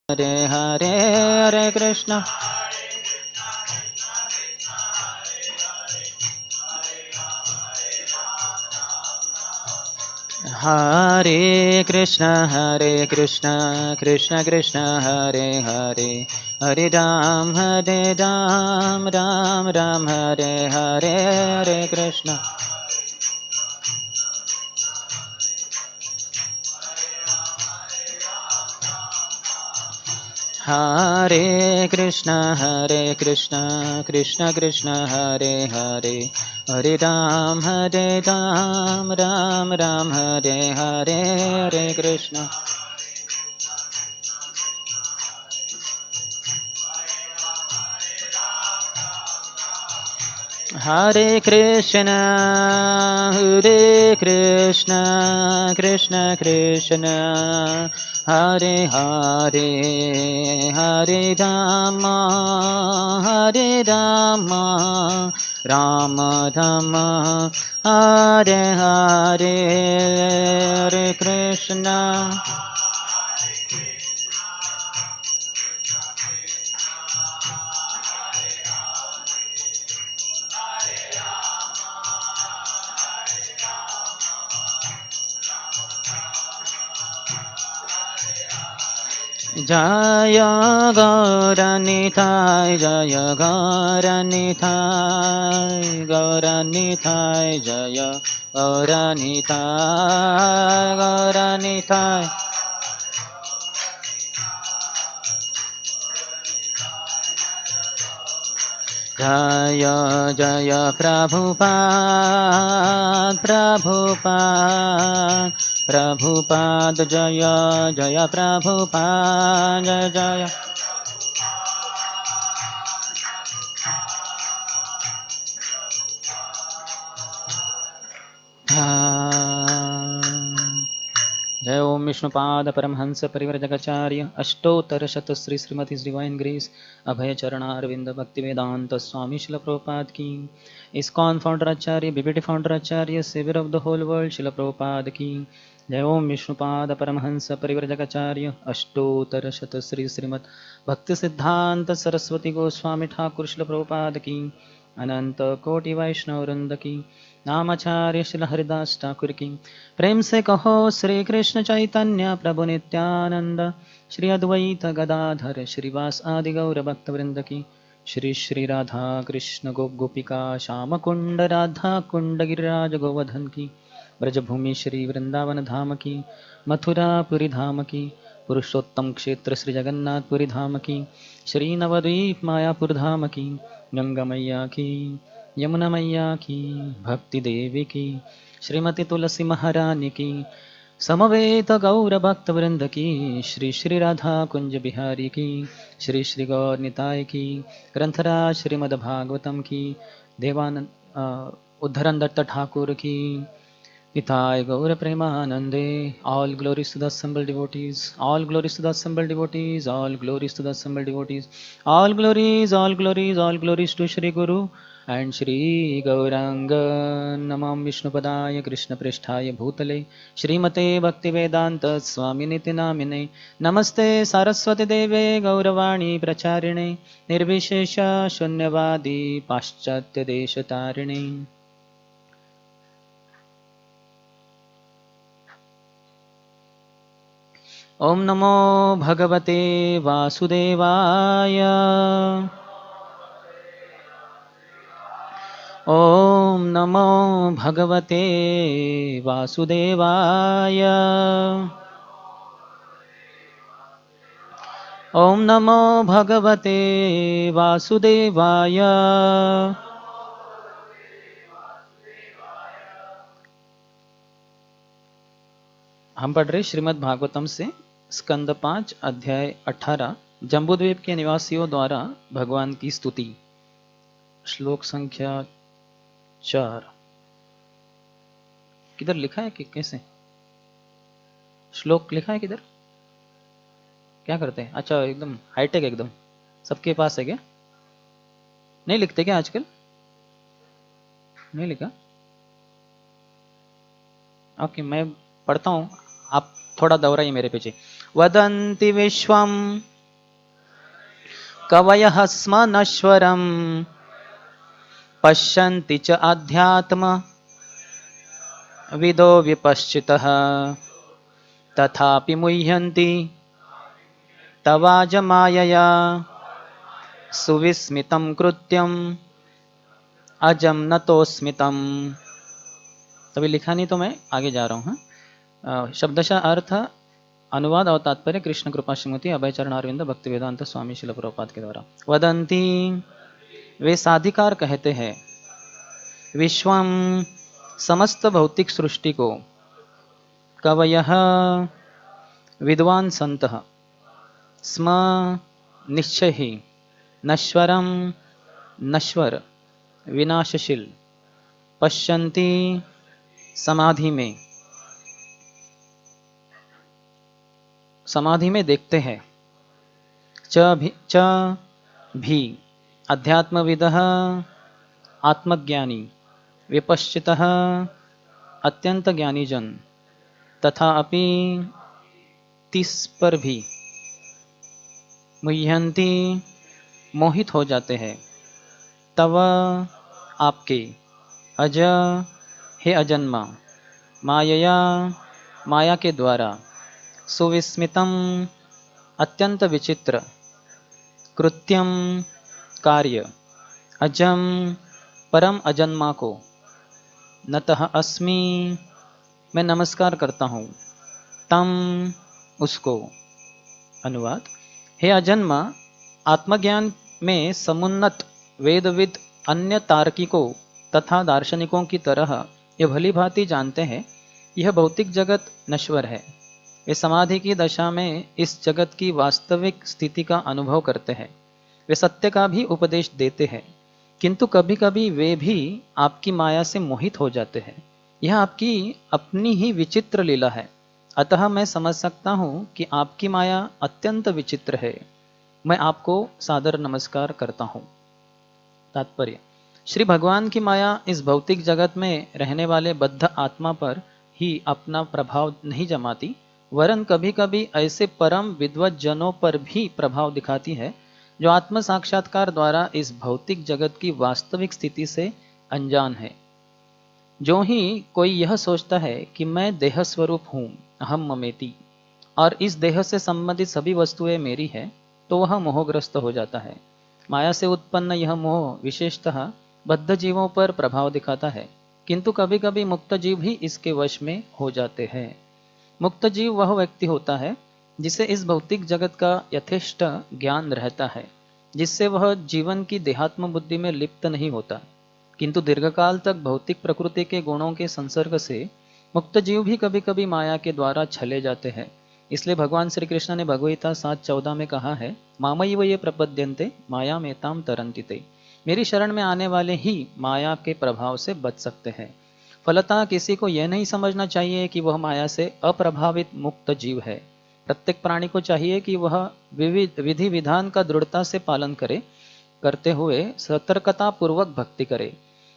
हरे हरे हरे कृष्ण हरे कृष्ण कृष्ण कृष्ण हरे हरे हरे राम राम राम हरे हरे हरे कृष्ण हरे कृष्ण कृष्ण कृष्ण हरे हरे हरे राम राम राम हरे हरे हरे कृष्ण हरे कृष्ण कृष्ण कृष्ण हरे हरे हरे राम राम राम हरे हरे हरे कृष्ण जय गौरनिताय जय गौरनिताय गौरनिताय जय गौरनिताय गौरनिताय जय जय प्रभुपाद प्रभुपाद प्रभुपाद जय जय प्रभुपाद जय जय जय ओम विष्णुपाद परमहंस परिव्रजकाचार्य अष्टोत्तर शत श्री श्रीमती डिवाइन ग्रेस अभय चरणारविंद भक्ति वेदांत स्वामी शिल प्रभुपाद की ISKCON founder Acharya BBT founder Acharya saviour of the whole world Shrila Prabhupada की जय ओम विष्णुपाद परमहंस परिव्रजकाचार्य अष्टोत्तर शत श्री श्रीमद भक्ति सिद्धांत सरस्वती गोस्वामी ठाकुर शिल प्रभुपाद की अनंत कोटि वैष्णव वृंद की नामाचार्य शिल हरिदास ठाकुर की प्रेम से कहो श्री कृष्ण चैतन्य प्रभु नित्यानंद श्री अद्वैत गदाधर श्रीवास आदि गौर भक्त वृंद की श्री श्री राधा कृष्ण गोपिका श्याम कुंड राधा कुंड गिरिराज गोवर्धन की ब्रजभूमि श्री वृंदावन धाम की मथुरापुरी धाम की पुरुषोत्तम क्षेत्र श्री जगन्नाथपुरी धाम की श्री नवद्वीप मायापुर धाम की गंगा मैया की यमुना मैया की भक्ति देवी की श्रीमती तुलसी महारानी की समवेत गौर भक्त वृंद की श्री श्री राधा कुंज बिहारी की श्री श्री गौर निताय की ग्रंथराज श्रीमद् भागवतम की देवानंद उद्धरण दत्त ठाकुर की Nitai Gaura Premanande, all glories to the assembled devotees, all glories to the assembled devotees, all glories to the assembled devotees, all glories, all glories, all glories to Shri Guru and Shri Gauranga Namam Vishnupadaya Krishna Pristhaya Bhutale Shrimate Bhaktivedanta Swami Niti Namine Namaste Saraswati Deve Gauravani Pracharine Nirvishesha Shunyavadi Paschatya Deshatarine ओम नमो भगवते वासुदेवाय ओम नमो भगवते वासुदेवाय ओम नमो भगवते वासुदेवाय हम पढ़ रहे श्रीमद् भागवतम से स्कंद 5 अध्याय 18 जम्बूद्वीप के निवासियों द्वारा भगवान की स्तुति श्लोक संख्या 4 किधर लिखा है कि कैसे श्लोक लिखा है किधर क्या करते हैं अच्छा एकदम हाईटेक एकदम सबके पास है क्या नहीं लिखते क्या आजकल नहीं लिखा ओके मैं पढ़ता हूँ आप थोड़ा दोहराइए मेरे पीछे वदन्ति विश्वम कवयः स्म नश्वरं पश्यन्ति च अध्यात्म विदो विपश्चितः तथापि मुह्यन्ति तवाज मायया सुविस्मितं कृत्यं अजम नतोस्मितम। तभी लिखा नहीं तो मैं आगे जा रहा हूँ। शब्दशः अर्थ, अनुवाद और तात्पर्य कृष्ण कृपा श्रीमती अभय चरण अरविंद भक्ति वेदांत स्वामी शिल प्रभुपाद के द्वारा। वदंती, वे साधिकार कहते हैं, विश्वम, समस्त भौतिक सृष्टि को, कवयः, विद्वान संत, स्म, निश्चय ही, नश्वरम, नश्वर, विनाशशील, पश्यन्ति, समाधि में, समाधि में देखते हैं, च भी, अध्यात्मविदः, आत्मज्ञानी, विपश्चितः, अत्यंत ज्ञानी जन, तथा अपि, तिस पर भी, मुह्यन्ति, मोहित हो जाते हैं, तव, आपके, अज, हे अजन्मा, मायया, माया के द्वारा, सुविस्मितम, अत्यंत विचित्र, कृत्यम, कार्य, अजम, परम अजन्मा को, नतः अस्मि, मैं नमस्कार करता हूँ, तम, उसको। अनुवाद, हे अजन्मा, आत्मज्ञान में समुन्नत वेदविद अन्य तार्किकों तथा दार्शनिकों की तरह ये भली भांति जानते हैं, यह भौतिक जगत नश्वर है। वे समाधि की दशा में इस जगत की वास्तविक स्थिति का अनुभव करते हैं। वे सत्य का भी उपदेश देते हैं, किंतु कभी कभी वे भी आपकी माया से मोहित हो जाते हैं। यह आपकी अपनी ही विचित्र लीला है। अतः मैं समझ सकता हूँ कि आपकी माया अत्यंत विचित्र है। मैं आपको सादर नमस्कार करता हूँ। तात्पर्य, श्री भगवान की माया इस भौतिक जगत में रहने वाले बद्ध आत्मा पर ही अपना प्रभाव नहीं जमाती, वरन कभी कभी ऐसे परम विद्वत जनों पर भी प्रभाव दिखाती है जो आत्म साक्षात्कार द्वारा इस भौतिक जगत की वास्तविक स्थिति से अनजान है। जो ही कोई यह सोचता है कि मैं देह स्वरूप हूँ, अहम ममेति, और इस देह से संबंधित सभी वस्तुएं मेरी है, तो वह मोहग्रस्त हो जाता है। माया से उत्पन्न यह मोह विशेषतः बद्ध जीवों पर प्रभाव दिखाता है, किंतु कभी कभी मुक्त जीव भी इसके वश में हो जाते हैं। मुक्त जीव वह व्यक्ति होता है जिसे इस भौतिक जगत का यथेष्ट ज्ञान रहता है, जिससे वह जीवन की देहात्म बुद्धि में लिप्त नहीं होता, किंतु दीर्घकाल तक भौतिक प्रकृति के गुणों के संसर्ग से मुक्त जीव भी कभी कभी माया के द्वारा छले जाते हैं। इसलिए भगवान श्री कृष्ण ने भगवद्गीता 7:14 में कहा है, मामयैव ये प्रपद्यन्ते मायामेतां तरन्ति ते। मेरी शरण में आने वाले ही माया के प्रभाव से बच सकते हैं। फलतः किसी को यह नहीं समझना चाहिए कि वह माया से अप्रभावित मुक्त जीव है। प्रत्येक प्राणी को चाहिए कि वह विधि विधान का दृढ़ता से पालन करते हुए सतर्कता पूर्वक भक्ति करे।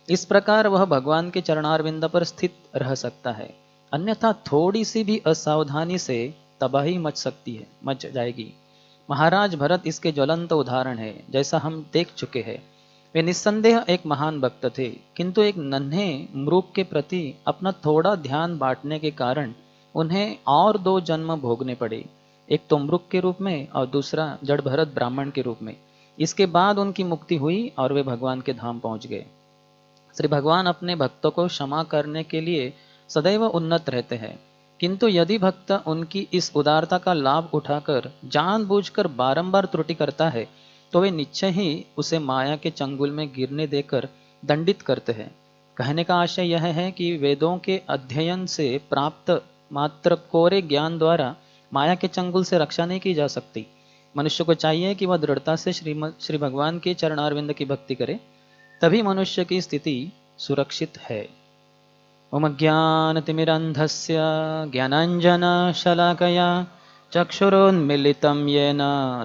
इस प्रकार वह भगवान के चरणारविंद पर स्थित रह सकता है, अन्यथा थोड़ी सी भी असावधानी से तबाही मच जाएगी। महाराज भरत इसके ज्वलंत उदाहरण है, जैसा हम देख चुके हैं। वे निस्संदेह एक महान भक्त थे, किंतु एक नन्हे मृग के प्रति अपना थोड़ा ध्यान बांटने के कारण उन्हें और 2 जन्म भोगने पड़े, एक तो मृग के रूप में और दूसरा जड़ भरत ब्राह्मण के रूप में। इसके बाद उनकी मुक्ति हुई और वे भगवान के धाम पहुंच गए। श्री भगवान अपने भक्तों को क्षमा करने के लिए सदैव उन्नत रहते हैं, किंतु यदि भक्त उनकी इस उदारता का लाभ उठाकर जानबूझकर बारंबार त्रुटि करता है, तो वे निश्चय ही उसे माया के चंगुल में गिरने देकर दंडित करते हैं। कहने का आशय यह है कि वेदों के अध्ययन से प्राप्त मात्र कोरे ज्ञान द्वारा माया के चंगुल से रक्षा नहीं की जा सकती। मनुष्य को चाहिए कि वह दृढ़ता से श्री भगवान के चरणारविंद की भक्ति करे, तभी मनुष्य की स्थिति सुरक्षित है। ओम ज्ञानतिमिरन्धस्य ज्ञानाञ्जनशलाकया चक्षुरुन्मीलितं येन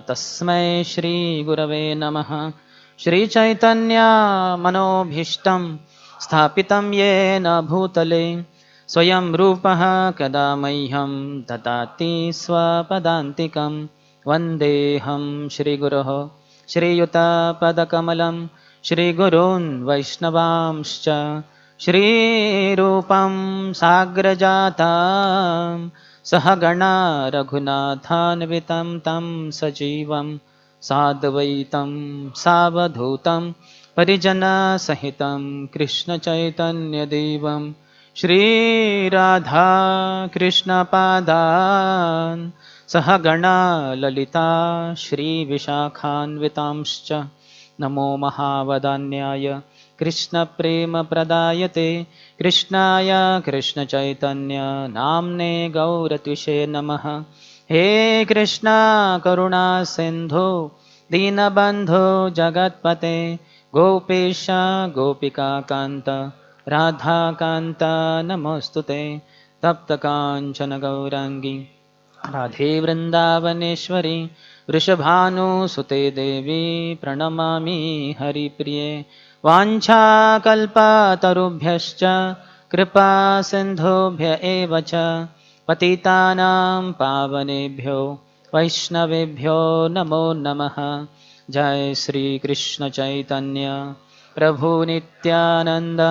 तस्मै श्रीगुरवे नमः। श्रीचैतन्यमनोभीष्टं स्थापितं येन भूतले स्वयं रूपः कदा मह्यं ददाति स्वपदान्तिकं। वन्देऽहं श्रीगुरोः श्रीयुतपदकमलं श्रीगुरून् वैष्णवांश्च श्रीरूपं साग्रजातं सहगणा रघुनाथान्वितं तं सजीवं साद्वैतं सावधूतं परिजनसहितं कृष्णचैतन्यदेवं श्रीराधा कृष्णपादान् सहगणा ललिता श्रीविशाखान्वितांश्च नमो महावदान्याय कृष्णप्रेमप्रदायते कृष्णाय कृष्णचैतन्य नाम्ने गौरत्विषे नमः। हे कृष्णा करुणा सिन्धो दीनबन्धो जगत्पते गोपेश गोपिकान्त राधाकान्त नमोऽस्तुते। तप्तकाञ्चन गौराङ्गी राधे वृन्दावनेश्वरी वृषभानुसुते देवी प्रणमामि हरिप्रिये। वाञ्छाकल्पतरुभ्यश्च कृपा सिन्धुभ्य एव च पतितानां पावनेभ्यो वैष्णवेभ्यो नमो नमः। जय श्री कृष्ण चैतन्य प्रभु नित्यानंद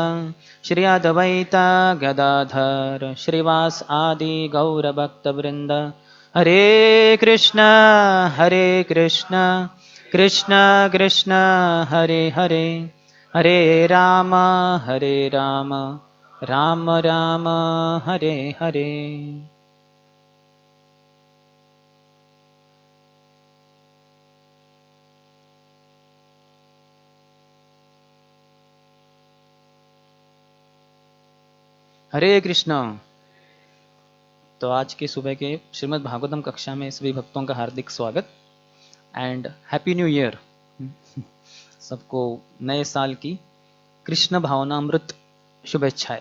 श्री अद्वैत गदाधर श्रीवास आदि गौरभक्तवृंद। हरे कृष्ण कृष्ण कृष्ण हरे हरे हरे राम राम राम हरे हरे। हरे कृष्ण। तो आज की सुबह के श्रीमद् भागवतम कक्षा में सभी भक्तों का हार्दिक स्वागत एंड हैप्पी न्यू ईयर। सबको नए साल की कृष्ण भावनामृत शुभेच्छाएं।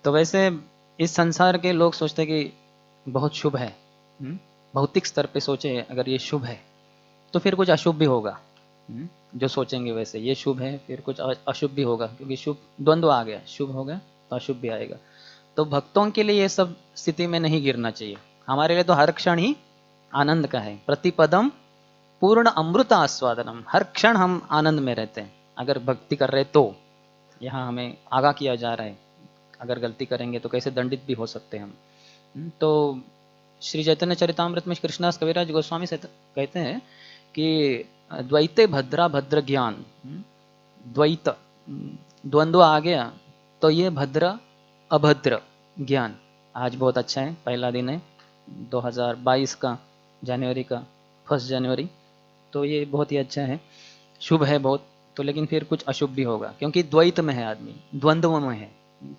तो वैसे इस संसार के लोग सोचते कि बहुत शुभ है, भौतिक स्तर पे सोचे अगर ये शुभ है तो फिर कुछ अशुभ भी होगा। जो सोचेंगे वैसे ये शुभ है फिर कुछ अशुभ भी होगा, क्योंकि शुभ द्वंद्व आ गया, शुभ हो गया तो अशुभ भी आएगा। तो भक्तों के लिए ये सब स्थिति में नहीं गिरना चाहिए। हमारे लिए तो हर क्षण ही आनंद का है। प्रतिपदम पूर्ण अमृत आस्वादनम, हर क्षण हम आनंद में रहते हैं अगर भक्ति कर रहे तो। यहाँ हमें आगाह किया जा रहा है अगर गलती करेंगे तो कैसे दंडित भी हो सकते हैं हम। तो श्री चैतन्य चरितामृत में कृष्णदास कविराज गोस्वामी से कहते हैं कि द्वैते भद्रा भद्र ज्ञान, द्वैत द्वंद्व आ गया तो ये भद्र अभद्र ज्ञान। आज बहुत अच्छा है, पहला दिन है 2022 का, जनवरी का 1 जनवरी, तो ये बहुत ही अच्छा है, शुभ है बहुत। तो लेकिन फिर कुछ अशुभ भी होगा क्योंकि द्वैत में है आदमी, द्वंद्व में है।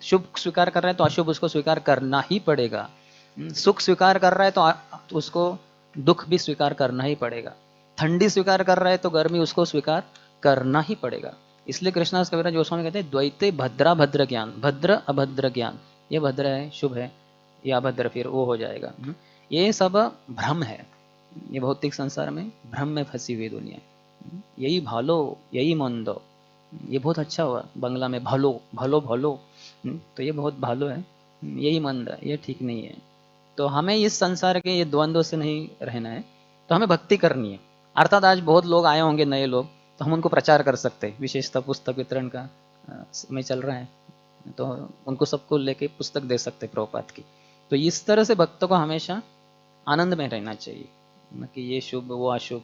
शुभ स्वीकार कर रहा है तो अशुभ उसको स्वीकार करना ही पड़ेगा। सुख स्वीकार कर रहा है तो उसको दुख भी स्वीकार करना ही पड़ेगा। ठंडी स्वीकार कर रहा है तो गर्मी उसको स्वीकार करना ही पड़ेगा। इसलिए कृष्णदास कविराज गोस्वामी कहते हैं द्वैते भद्रा भद्र ज्ञान, भद्र अभद्र ज्ञान। ये भद्र है शुभ है, या अभद्र फिर वो हो जाएगा। ये सब भ्रम है। ये भौतिक संसार में भ्रम में फंसी हुई दुनिया। यही भालो यही मंदो, ये बहुत अच्छा हुआ बंगला में, भलो भलो भलो। तो ये बहुत भालो है, यही मंद है, ये ठीक नहीं है। तो हमें इस संसार के ये द्वंद्व से नहीं रहना है, तो हमें भक्ति करनी है। अर्थात आज बहुत लोग आए होंगे नए लोग, तो हम उनको प्रचार कर सकते हैं। विशेषतः पुस्तक वितरण का समय चल रहा है तो उनको सबको लेके पुस्तक दे सकते हैं प्रभुपाद की। तो इस तरह से भक्तों को हमेशा आनंद में रहना चाहिए, न कि ये शुभ वो अशुभ।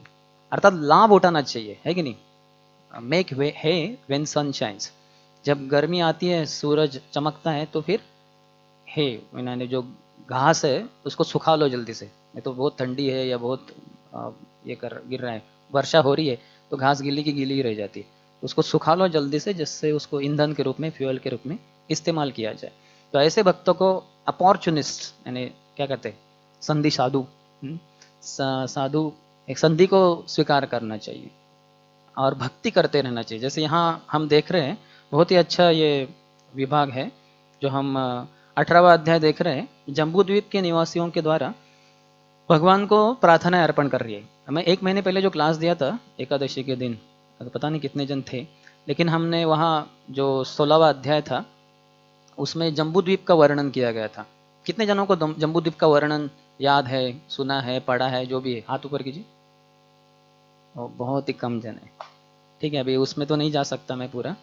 अर्थात लाभ उठाना चाहिए, है कि नहीं। मेक वे है व्हेन सन शाइन्स, जब गर्मी आती है सूरज चमकता है तो फिर है मैंने जो घास है उसको सुखा लो जल्दी से, नहीं तो बहुत ठंडी है या बहुत ये गिर रहा है, वर्षा हो रही है तो घास गीली की गीली ही रह जाती है। उसको सुखा लो जल्दी से, जिससे उसको ईंधन के रूप में, फ्यूल के रूप में इस्तेमाल किया जाए। तो ऐसे भक्तों को अपॉर्चुनिस्ट यानी क्या कहते हैं, संधि साधु, साधु एक संधि को स्वीकार करना चाहिए और भक्ति करते रहना चाहिए। जैसे यहाँ हम देख रहे हैं बहुत ही अच्छा ये विभाग है जो हम 18वां अध्याय देख रहे हैं। जम्बूद्वीप के निवासियों के द्वारा भगवान को प्रार्थना अर्पण कर रही है। हमें 1 महीने पहले जो क्लास दिया था एकादशी के दिन, पता नहीं कितने जन थे, लेकिन हमने वहाँ जो 16वां अध्याय था उसमें जम्बूद्वीप का वर्णन किया गया था। कितने जनों को जम्बूद्वीप का वर्णन याद है, सुना है, पढ़ा है, जो भी है हाथ ऊपर कीजिए। और बहुत ही कम जन है। ठीक है, अभी उसमें तो नहीं जा सकता मैं पूरा,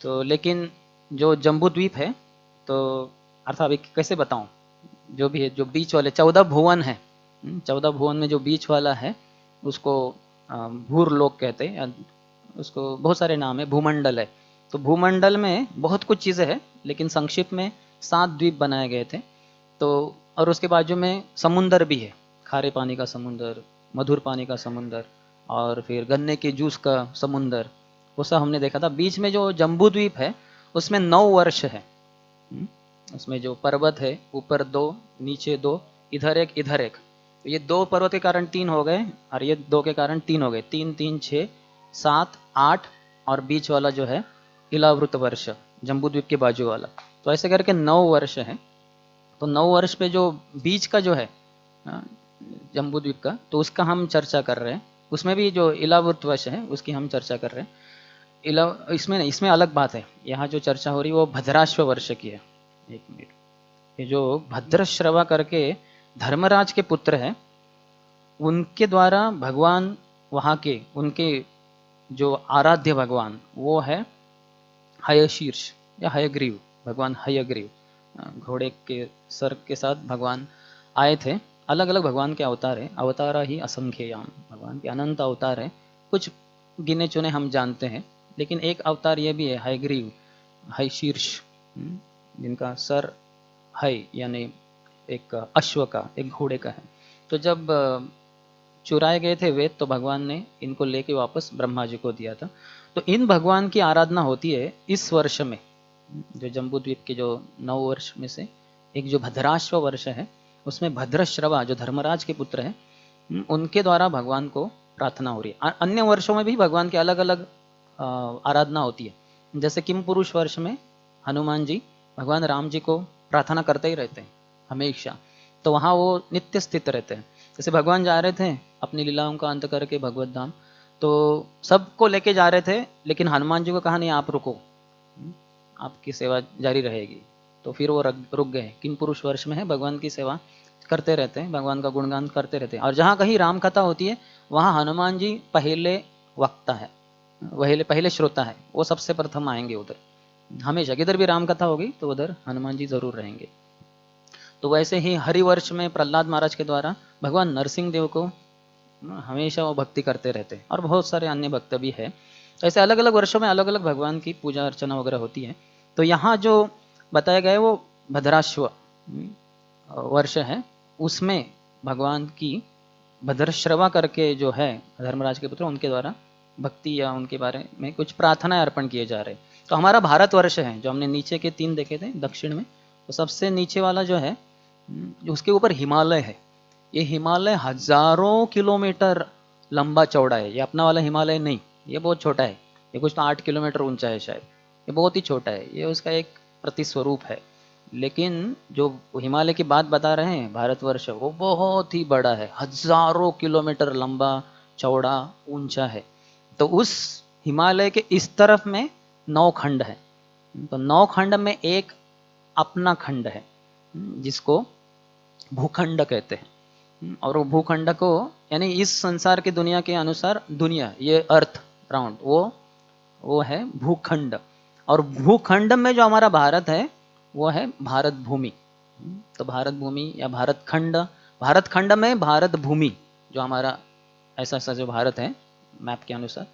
तो लेकिन जो जम्बू द्वीप है, तो अर्थात अभी कैसे बताऊं, जो भी है, जो बीच वाले 14 भुवन है, 14 भुवन में जो बीच वाला है उसको भूर लोक कहते हैं, या उसको बहुत सारे नाम है, भूमंडल है। तो भूमंडल में बहुत कुछ चीज़ें हैं, लेकिन संक्षिप्त में 7 द्वीप बनाए गए थे। तो और उसके बाजू में समुंदर भी है, खारे पानी का समुंदर, मधुर पानी का समुंदर, और फिर गन्ने के जूस का समुंदर, वो सब हमने देखा था। बीच में जो जम्बू द्वीप है उसमें 9 वर्ष है। उसमें जो पर्वत है, ऊपर 2, नीचे 2, इधर एक, इधर एक। तो ये 2 पर्वत के कारण 3 हो गए, और ये 2 के कारण 3 हो गए। 3 3 6 7 8, और बीच वाला जो है इलावृत वर्ष, जम्बूद्वीप के बाजू वाला। तो ऐसे करके 9 वर्ष है। तो 9 वर्ष पे जो बीच का जो है जम्बूद्वीप का, तो उसका हम चर्चा कर रहे हैं। उसमें भी जो इलावृत वर्ष है उसकी हम चर्चा कर रहे हैं। इसमें नहीं, इसमें अलग बात है। यहाँ जो चर्चा हो रही है वो भद्राश्व वर्ष की है। एक मिनट, ये जो भद्रश्रवा करके धर्मराज के पुत्र हैं, उनके द्वारा भगवान वहाँ के, उनके जो आराध्य भगवान वो है हयशीर्ष या हयग्रीव, भगवान हयग्रीव। घोड़े के सर के साथ भगवान आए थे। अलग अलग भगवान के अवतार है, अवतारा ही असंख्ययाम, भगवान के अनंत अवतार है। कुछ गिने चुने हम जानते हैं, लेकिन एक अवतार ये भी है हयग्रीव, हयशीर्ष, जिनका सर है, यानी एक अश्व का, एक घोड़े का है। तो जब चुराए गए थे वेद, तो भगवान ने इनको लेके वापस ब्रह्मा जी को दिया था। तो इन भगवान की आराधना होती है इस वर्ष में, जो जम्बूद्वीप के जो 9 वर्ष में से एक जो भद्राश्व वर्ष है, उसमें भद्रश्रवा जो धर्मराज के पुत्र हैं, उनके द्वारा भगवान को प्रार्थना हो रही है। अन्य वर्षों में भी भगवान की अलग अलग आराधना होती है। जैसे किम पुरुष वर्ष में हनुमान जी भगवान राम जी को प्रार्थना करते ही रहते हैं हमेशा, तो वहाँ वो नित्य स्थित रहते हैं। जैसे भगवान जा रहे थे अपनी लीलाओं का अंत करके भगवत धाम, तो सबको लेके जा रहे थे, लेकिन हनुमान जी को कहा नहीं, आप रुको, आपकी सेवा जारी रहेगी। तो फिर वो रुक गए। किम पुरुष वर्ष में है, भगवान की सेवा करते रहते हैं, भगवान का गुणगान करते रहते हैं। और जहाँ कहीं राम कथा होती है वहाँ हनुमान जी पहले वक्ता है, पहले श्रोता है, वो सबसे प्रथम आएंगे उधर। हमेशा किधर भी राम कथा होगी तो उधर हनुमान जी जरूर रहेंगे। तो वैसे ही हरिवर्ष में प्रहलाद महाराज के द्वारा भगवान नरसिंह देव को हमेशा वो भक्ति करते रहते हैं, और बहुत सारे अन्य भक्त भी है। ऐसे अलग अलग वर्षों में अलग अलग भगवान की पूजा अर्चना वगैरह होती है। तो यहाँ जो बताया गया है वो भद्राश्व वर्ष है, उसमें भगवान की भद्रश्रवा करके जो है धर्मराज के पुत्र, उनके द्वारा भक्ति या उनके बारे में कुछ प्रार्थनाएं अर्पण किए जा रहे हैं। तो हमारा भारत वर्ष है, जो हमने नीचे के 3 देखे थे दक्षिण में, तो सबसे नीचे वाला जो है, जो उसके ऊपर हिमालय है। ये हिमालय हजारों किलोमीटर लंबा चौड़ा है। ये अपना वाला हिमालय नहीं, ये बहुत छोटा है। ये कुछ तो 8 किलोमीटर ऊंचा है शायद, ये बहुत ही छोटा है। ये उसका एक प्रतिस्वरूप है। लेकिन जो हिमालय की बात बता रहे हैं भारतवर्ष, वो बहुत ही बड़ा है, हजारों किलोमीटर लंबा, चौड़ा, ऊंचा है। तो उस हिमालय के इस तरफ में 9 खंड है। तो 9 खंड में एक अपना खंड है, जिसको भूखंड कहते हैं। और वो भूखंड को, यानी इस संसार की दुनिया के अनुसार, दुनिया ये अर्थ राउंड, वो है भूखंड। और भूखंड में जो हमारा भारत है वो है भारत भूमि। तो भारत भूमि या भारत खंड, भारत खंड में भारत भूमि, जो हमारा ऐसा ऐसा जो भारत है मैप के अनुसार,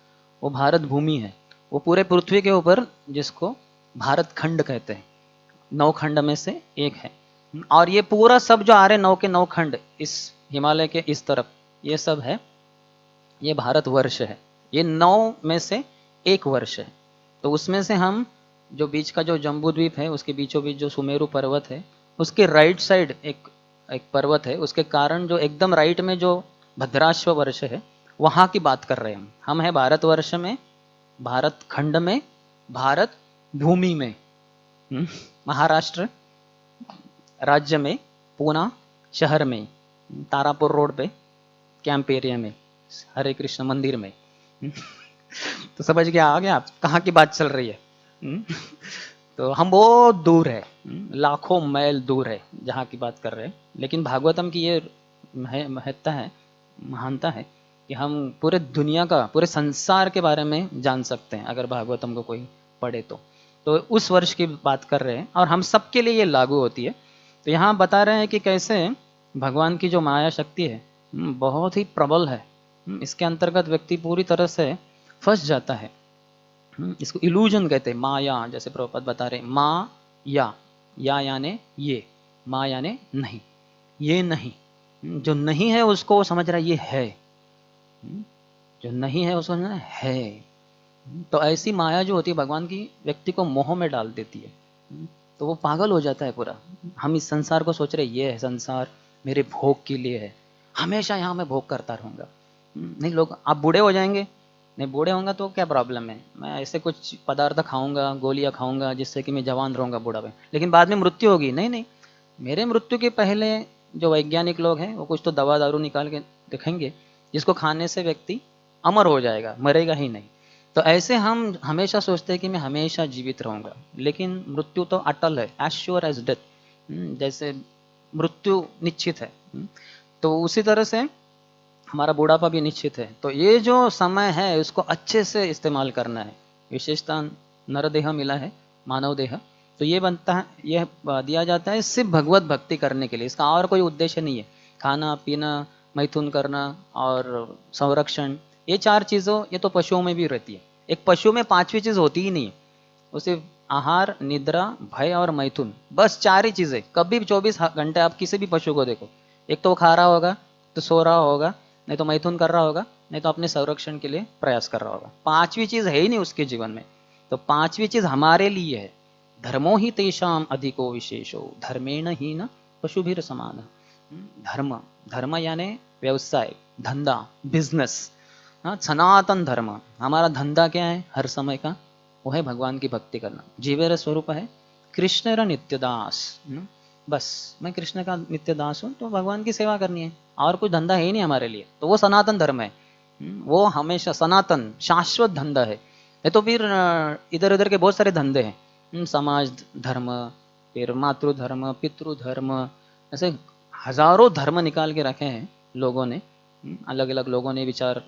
वो भारत भूमि है। वो पूरे पृथ्वी के ऊपर, जिसको भारत खंड कहते हैं, 9 खंड में से एक है। और ये पूरा सब जो आ रहे 9 के 9 खंड इस हिमालय के इस तरफ, ये सब है, ये भारत वर्ष है। ये 9 में से एक वर्ष है। तो उसमें से हम जो बीच का जो जम्बूद्वीप है, उसके बीचों बीच जो सुमेरु पर्वत है, उसके राइट साइड एक पर्वत है, उसके कारण जो एकदम राइट में जो भद्राश्व वर्ष है, वहाँ की बात कर रहे हैं हम है भारतवर्ष में, भारत खंड में, भारत भूमि में, महाराष्ट्र राज्य में, पूना शहर में, तारापुर रोड पे, कैंप एरिया में, हरे कृष्ण मंदिर में। तो समझ गया, आ गया आप कहाँ की बात चल रही है। तो हम बहुत दूर है, लाखों मैल दूर है जहाँ की बात कर रहे हैं। लेकिन भागवतम की ये महत्ता है, महानता है कि हम पूरे दुनिया का, पूरे संसार के बारे में जान सकते हैं अगर भागवतम को कोई पढ़े तो उस वर्ष की बात कर रहे हैं और हम सबके लिए ये लागू होती है। तो यहाँ बता रहे हैं कि कैसे भगवान की जो माया शक्ति है बहुत ही प्रबल है। इसके अंतर्गत व्यक्ति पूरी तरह से फंस जाता है। इसको इल्यूजन कहते हैं, माया, जैसे प्रभुपाद बता रहे माँ या यानी ये, माँ यानी नहीं, ये नहीं, जो नहीं है उसको वो समझ रहा है ये है, जो नहीं है उसको समझ रहा है। तो ऐसी माया जो होती है भगवान की, व्यक्ति को मोह में डाल देती है। तो वो पागल हो जाता है पूरा। हम इस संसार को सोच रहे ये है संसार, मेरे भोग के लिए है, हमेशा यहाँ मैं भोग करता रहूँगा। नहीं, लोग आप बूढ़े हो जाएंगे, नहीं बूढ़े होंगे तो क्या प्रॉब्लम है, मैं ऐसे कुछ पदार्थ खाऊंगा, गोलियां खाऊंगा जिससे कि मैं जवान रहूंगा बूढ़ा में, लेकिन बाद में मृत्यु होगी। नहीं नहीं, मेरे मृत्यु के पहले जो वैज्ञानिक लोग हैं वो कुछ तो दवा दारू निकाल के दिखाएंगे जिसको खाने से व्यक्ति अमर हो जाएगा, मरेगा ही नहीं। तो ऐसे हम हमेशा सोचते हैं कि मैं हमेशा जीवित रहूंगा, लेकिन मृत्यु तो अटल है, एज श्योर एज डेथ। जैसे मृत्यु निश्चित है, तो उसी तरह से हमारा बुढ़ापा भी निश्चित है। तो ये जो समय है उसको अच्छे से इस्तेमाल करना है। विशेषता नरदेह मिला है, मानव देह, तो ये बनता है, यह दिया जाता है सिर्फ भगवत भक्ति करने के लिए, इसका और कोई उद्देश्य नहीं है। खाना पीना, मैथुन करना और संरक्षण, ये चार चीज़ों ये तो पशुओं में भी रहती है। एक पशु में पांचवी चीज़ होती ही नहीं है, वो सिर्फ आहार, निद्रा, भय और मैथुन, बस चार ही चीज़ें। कभी भी 24 घंटे आप किसी भी पशु को देखो, एक तो वो खा रहा होगा, तो सो रहा होगा, नहीं तो मैथुन कर रहा होगा, नहीं तो अपने संरक्षण के लिए प्रयास कर रहा होगा। पांचवी चीज है ही नहीं उसके जीवन में। तो पांचवी चीज हमारे लिए है, धर्मो ही तेषाम अधिको विशेषो धर्मेण ही न पशुभिर समान। धर्म, धर्म यानी व्यवसाय, धंधा, बिजनेस। सनातन धर्म, हमारा धंधा क्या है हर समय का, वो है भगवान की भक्ति करना। जीवेर स्वरूप है कृष्ण नित्यदास, बस मैं कृष्ण का नित्य दास हूँ, तो भगवान की सेवा करनी है, और कोई धंधा है ही नहीं हमारे लिए। तो वो सनातन धर्म है, वो हमेशा सनातन शाश्वत धंधा है। नहीं तो फिर इधर उधर के बहुत सारे धंधे हैं, समाज धर्म, फिर मातृधर्म, पितृधर्म, ऐसे हजारों धर्म निकाल के रखे हैं लोगों ने, अलग अलग लोगों ने, विचार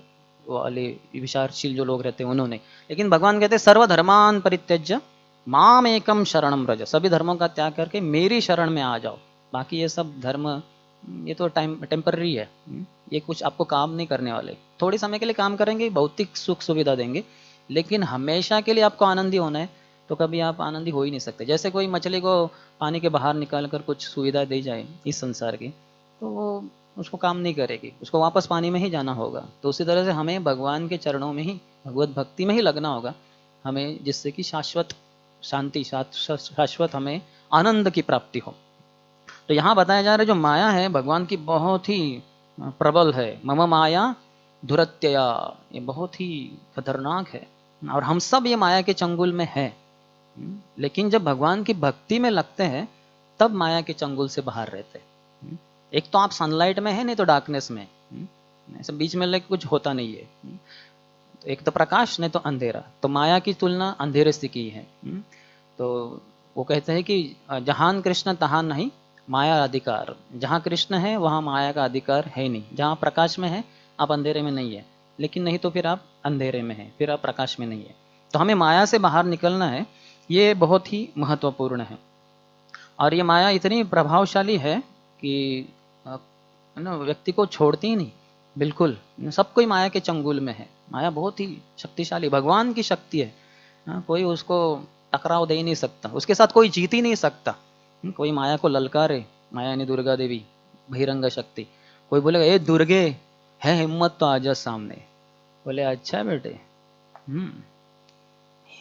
वाले विचारशील जो लोग रहते हैं उन्होंने। लेकिन भगवान कहते हैं सर्वधर्मान परित्यज्य माम एकम शरणम व्रज, सभी धर्मों का त्याग करके मेरी शरण में आ जाओ। बाकी ये सब धर्म ये तो टेम्पररी है, ये कुछ आपको काम नहीं करने वाले। थोड़ी समय के लिए काम करेंगे, भौतिक सुख सुविधा देंगे, लेकिन हमेशा के लिए आपको आनंदी होना है तो कभी आप आनंदी हो ही नहीं सकते। जैसे कोई मछली को पानी के बाहर निकाल कर कुछ सुविधा दी जाए इस संसार की, तो वो उसको काम नहीं करेगी, उसको वापस पानी में ही जाना होगा। तो उसी तरह से हमें भगवान के चरणों में ही, भगवत भक्ति में ही लगना होगा हमें, जिससे कि शाश्वत शांति, शाश्वत हमें आनंद की प्राप्ति हो। तो यहाँ बताया जा रहा है जो माया है भगवान की बहुत ही प्रबल है। मम माया दुरत्यया, ये बहुत ही खतरनाक है, और हम सब ये माया के चंगुल में है। लेकिन जब भगवान की भक्ति में लगते हैं तब माया के चंगुल से बाहर रहते हैं। एक तो आप सनलाइट में है, नहीं तो डार्कनेस में, ऐसे बीच में लेके कुछ होता नहीं है। तो एक तो प्रकाश, नहीं तो अंधेरा। तो माया की तुलना अंधेरे से की है। तो वो कहते हैं कि जहान कृष्ण तहां नहीं माया अधिकार, जहाँ कृष्ण है वहाँ माया का अधिकार है नहीं। जहाँ प्रकाश में है आप अंधेरे में नहीं है, लेकिन नहीं तो फिर आप अंधेरे में है, फिर आप प्रकाश में नहीं है। तो हमें माया से बाहर निकलना है, ये बहुत ही महत्वपूर्ण है। और ये माया इतनी प्रभावशाली है कि ना व्यक्ति को छोड़ती ही नहीं, बिल्कुल सब कोई माया के चंगुल में है। माया बहुत ही शक्तिशाली, भगवान की शक्ति है, कोई उसको टकराव दे ही नहीं सकता, उसके साथ कोई जीत ही नहीं सकता। कोई माया को ललकारे, माया यानी दुर्गा देवी, बहिरंग शक्ति, कोई बोलेगा ए दुर्गे है हिम्मत तो आजा सामने, बोले अच्छा बेटे,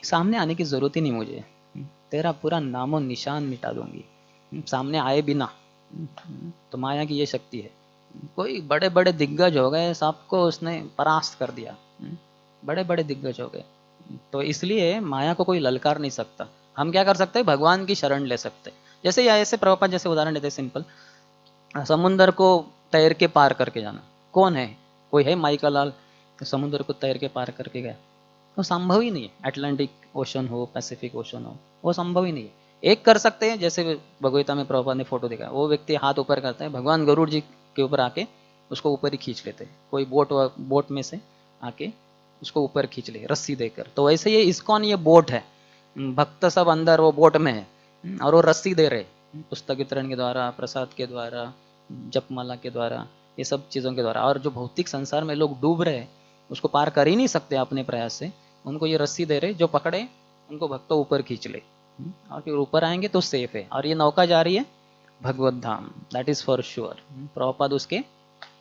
सामने आने की जरूरत ही नहीं मुझे, तेरा पूरा नामो निशान मिटा दूंगी, सामने आए बिना। तो माया की ये शक्ति है। कोई बड़े बड़े दिग्गज हो गए, सबको उसने परास्त कर दिया, बड़े बड़े दिग्गज हो गए। तो इसलिए माया को कोई ललकार नहीं सकता। हम क्या कर सकते हैं, भगवान की शरण ले सकते। जैसे या ऐसे प्रभुपाद जैसे उदाहरण देते, सिंपल, समुद्र को तैर के पार करके जाना, कौन है, कोई है माइका लाल समुद्र को तैर के पार करके गया? वो संभव ही नहीं है। अटलांटिक ओशन हो, पैसिफिक ओशन हो, वो संभव ही नहीं है। एक कर सकते हैं, जैसे भगवता में प्रभुपाद ने फोटो देखा, वो व्यक्ति हाथ ऊपर करता है, भगवान गरुड़ जी के ऊपर आके उसको ऊपर ही खींच लेते, कोई बोट में से आके उसको ऊपर खींच ले रस्सी देकर। तो वैसे ये इस्कॉन ये बोट है, भक्त सब अंदर वो बोट में है और वो रस्सी दे रहे, पुस्तक वितरण के द्वारा, प्रसाद के द्वारा, जपमाला के द्वारा, ये सब चीज़ों के द्वारा। और जो भौतिक संसार में लोग डूब रहे उसको पार कर ही नहीं सकते अपने प्रयास से, उनको ये रस्सी दे रहे, जो पकड़े उनको भक्त ऊपर खींच ले और फिर ऊपर आएंगे तो सेफ है। और ये नौका जा रही है Bhagwat Dham, that is for sure. Prabhupada उसके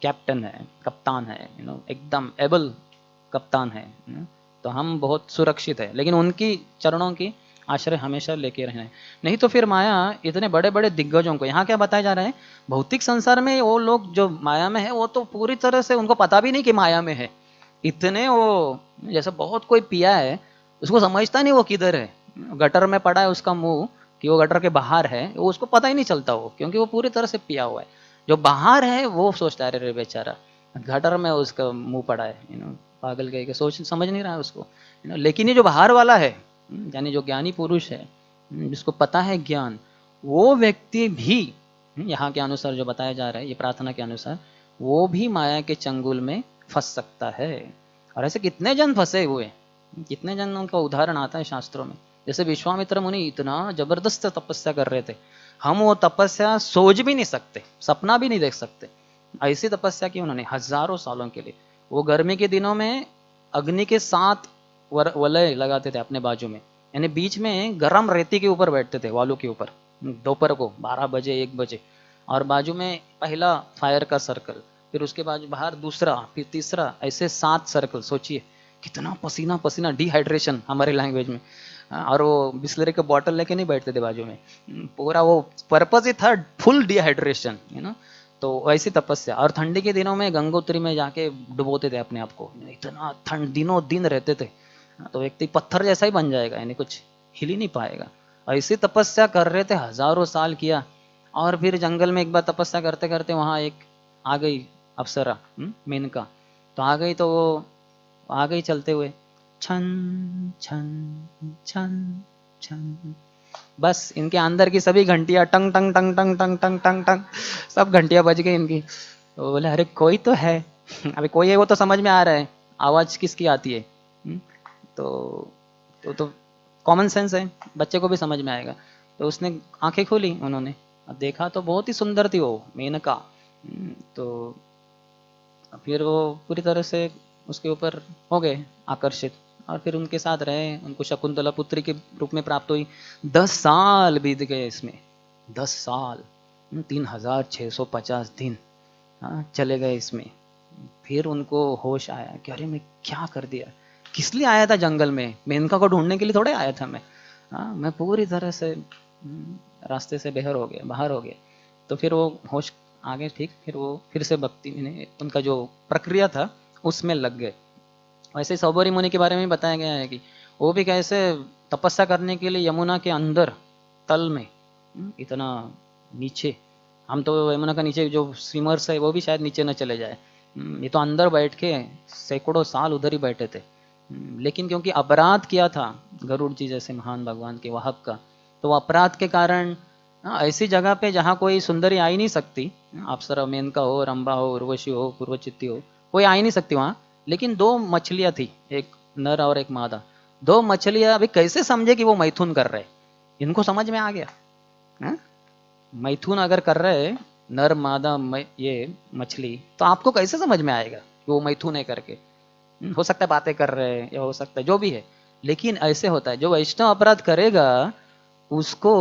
कैप्टन है, कप्तान है, एकदम एबल कप्तान है। तो हम बहुत सुरक्षित है, लेकिन उनकी चरणों की आश्रय हमेशा लेके रहना। नहीं तो फिर माया इतने बड़े बड़े दिग्गजों को, यहाँ क्या बताया जा रहा है, भौतिक संसार में वो लोग जो माया में है वो तो पूरी तरह से उनको पता भी नहीं कि माया में है। इतने वो जैसे बहुत कोई पिया है, उसको समझता नहीं वो किधर है, गटर में पड़ा है उसका मुंह कि वो गटर के बाहर है, वो उसको पता ही नहीं चलता वो, क्योंकि वो पूरी तरह से पिया हुआ है। जो बाहर है वो सोचता है अरे बेचारा गटर में उसका मुंह पड़ा है, पागल कह के सोच समझ नहीं रहा है उसको। लेकिन ये जो बाहर वाला है, यानी जो ज्ञानी पुरुष है, जिसको पता है ज्ञान, वो व्यक्ति भी यहाँ के अनुसार जो बताया जा रहा है, ये प्रार्थना के अनुसार, वो भी माया के चंगुल में फंस सकता है। और ऐसे कितने जन फंसे हुए, कितने जन उनका उदाहरण आता है शास्त्रों में। जैसे विश्वामित्र मुनि इतना जबरदस्त तपस्या कर रहे थे, हम वो तपस्या सोच भी नहीं सकते, सपना भी नहीं देख सकते। ऐसी तपस्या की उन्होंने हजारों सालों के लिए। वो गर्मी के दिनों में अग्नि के 7 वलय लगाते थे अपने बाजू में, यानी बीच में गरम रेती के ऊपर बैठते थे, वालों के ऊपर, दोपहर को 12 बजे 1 बजे, और बाजू में पहला फायर का सर्कल, फिर उसके बाजू बाहर दूसरा, फिर तीसरा, ऐसे 7 सर्कल। सोचिए कितना पसीना पसीना, डिहाइड्रेशन हमारे लैंग्वेज में। और वो बिस्लरी के बॉटल लेके नहीं बैठते थे बाजू में, पूरा वो पर्पज ही था फुल डिहाइड्रेशन, तो ऐसी तपस्या। और ठंडी के दिनों में गंगोत्री में जाके डुबोते थे अपने आप को, इतना ठंड दिनों दिन रहते थे, तो व्यक्ति पत्थर जैसा ही बन जाएगा, यानी कुछ हिल ही नहीं पाएगा। ऐसी तपस्या कर रहे थे, हजारों साल किया। और फिर जंगल में एक बार तपस्या करते करते वहां एक आ गई अप्सरा, मेनका, तो आ गई, तो वो आ गई चलते हुए, छन छन छन छन, बस इनके अंदर की सभी घंटियां टंग टंग टंग टंग टंग टंग टंग टंग, सब घंटियां बज गई इनकी। तो बोले अरे कोई तो है, अभी कोई है वो तो समझ में आ रहा है, आवाज किसकी आती है। तो कॉमन सेंस है, बच्चे को भी समझ में आएगा। तो उसने आंखें खोली, उन्होंने देखा तो बहुत ही सुंदर थी वो मेनका। तो फिर वो पूरी तरह से उसके ऊपर हो गए आकर्षित, और फिर उनके साथ रहे, उनको शकुंतला पुत्री के रूप में प्राप्त हुई। 10 साल बीत गए इसमें, 10 साल, 3650 दिन चले गए इसमें। फिर उनको होश आया कि अरे मैं क्या कर दिया, किस लिए आया था जंगल में, मेनका को ढूंढने के लिए थोड़े आया था मैं। मैं पूरी तरह से रास्ते से बाहर हो गया। तो फिर वो होश आ गए, ठीक। फिर वो फिर से भक्ति में उनका जो प्रक्रिया था उसमें लग गए। वैसे सौबरी मुनि के बारे में बताया गया है कि वो भी कैसे तपस्या करने के लिए यमुना के अंदर तल में, इतना नीचे, हम तो यमुना का नीचे जो स्विमर्स है वो भी शायद नीचे न चले जाए, ये तो अंदर बैठ के सैकड़ों साल उधर ही बैठे थे। लेकिन क्योंकि अपराध किया था गरुड़ जी जैसे महान भगवान के वाहक का, तो अपराध के कारण ऐसी जगह पे जहाँ कोई सुंदरी आ ही नहीं सकती, अप्सरा मेनका हो, रंभा हो, उर्वशी हो, पूर्वचित्ती हो, कोई आ ही नहीं सकती वहाँ। लेकिन 2 मछलियाँ थी, एक नर और एक मादा। 2 मछलियाँ, अभी कैसे समझे कि वो मैथुन कर रहे, इनको समझ में आ गया। मैथुन अगर कर रहे नर मादा ये मछली, तो आपको कैसे समझ में आएगा कि वो मैथुन है करके। हो सकता है बातें कर रहे हैं, या हो सकता है जो भी है, लेकिन ऐसे होता है जो वैष्णव अपराध करेगा उसको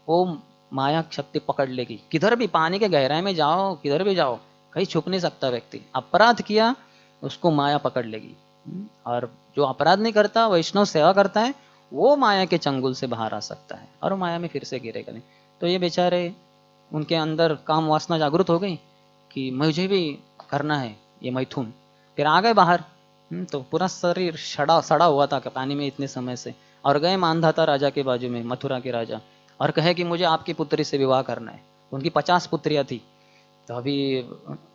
वो माया शक्ति पकड़ लेगी। किधर भी पानी के गहराई में जाओ, किधर भी जाओ, कहीं छुप नहीं सकता व्यक्ति। अपराध किया उसको माया पकड़ लेगी। और जो अपराध नहीं करता, वैष्णव सेवा करता है, वो माया के चंगुल से बाहर आ सकता है और माया में फिर से गिरेगा नहीं। तो ये बेचारे, उनके अंदर काम वासना जागृत हो गई कि मुझे भी करना है ये मैथुन। फिर आ गए बाहर, तो पूरा शरीर सड़ा हुआ था पानी में इतने समय से, और गए मानधाता राजा के बाजू में, मथुरा के राजा, और कहे कि मुझे आपकी पुत्री से विवाह करना है। उनकी 50 पुत्रियां थी। तो अभी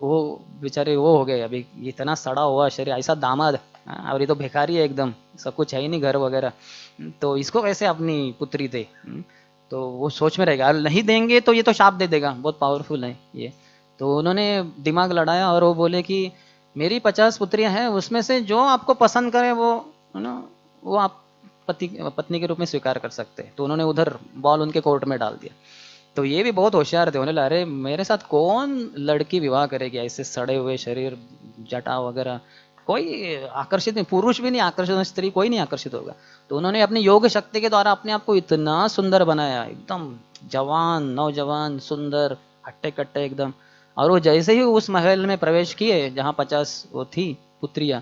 वो बेचारे वो हो गए, अभी इतना सड़ा हुआ शरीर, ऐसा दामाद, और ये तो भिखारी है एकदम, सब कुछ है ही नहीं, घर वगैरह, तो इसको कैसे अपनी पुत्री दे। तो वो सोच में रहेगा, नहीं देंगे तो ये तो शाप दे देगा, बहुत पावरफुल है ये। तो उन्होंने दिमाग लड़ाया और वो बोले कि मेरी 50 पुत्रियां हैं, उसमें से जो आपको पसंद करे वो है ना, वो आप पत्नी के रूप में स्वीकार कर सकते हैं। तो उन्होंने उधर बॉल उनके कोर्ट में डाल दिया। तो ये भी बहुत होशियार थे, उन्हें लगा अरे मेरे साथ कौन लड़की विवाह करेगी, ऐसे सड़े हुए शरीर, जटा वगैरह, कोई आकर्षित नहीं, पुरुष भी नहीं आकर्षित, स्त्री कोई नहीं आकर्षित होगा। तो उन्होंने अपनी योग शक्ति के द्वारा अपने आप को इतना सुंदर बनाया, एकदम जवान नौजवान सुंदर हट्टे कट्टे एकदम। और वो जैसे ही उस महल में प्रवेश किए जहाँ 50 वो थी पुत्रियां,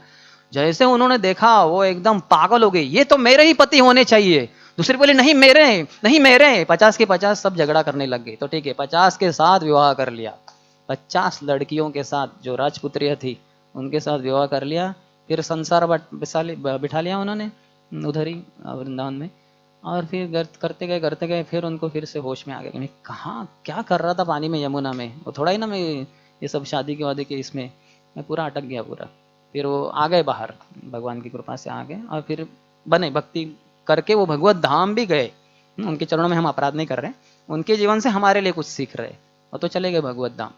जैसे उन्होंने देखा वो एकदम पागल हो गई, ये तो मेरे ही पति होने चाहिए। दूसरी बोली नहीं मेरे, नहीं मेरे। 50 के 50 सब झगड़ा करने लग गए। तो ठीक है, 50 के साथ विवाह कर लिया, 50 लड़कियों के साथ जो राजपुत्रियां थी उनके साथ विवाह कर लिया। फिर संसार बिठा लिया उन्होंने उधर ही वृंदावन में। और फिर करते गए फिर उनको फिर से होश में आ गया, मैं कहाँ क्या कर रहा था पानी में, यमुना में। वो थोड़ा ही ना मैं ये सब शादी के वादे के इसमें मैं पूरा अटक गया पूरा। फिर वो आ गए बाहर, भगवान की कृपा से आ गए और फिर बने, भक्ति करके वो भगवत धाम भी गए। उनके चरणों में हम अपराध नहीं कर रहे, उनके जीवन से हमारे लिए कुछ सीख रहे, और तो चले गए भगवत धाम।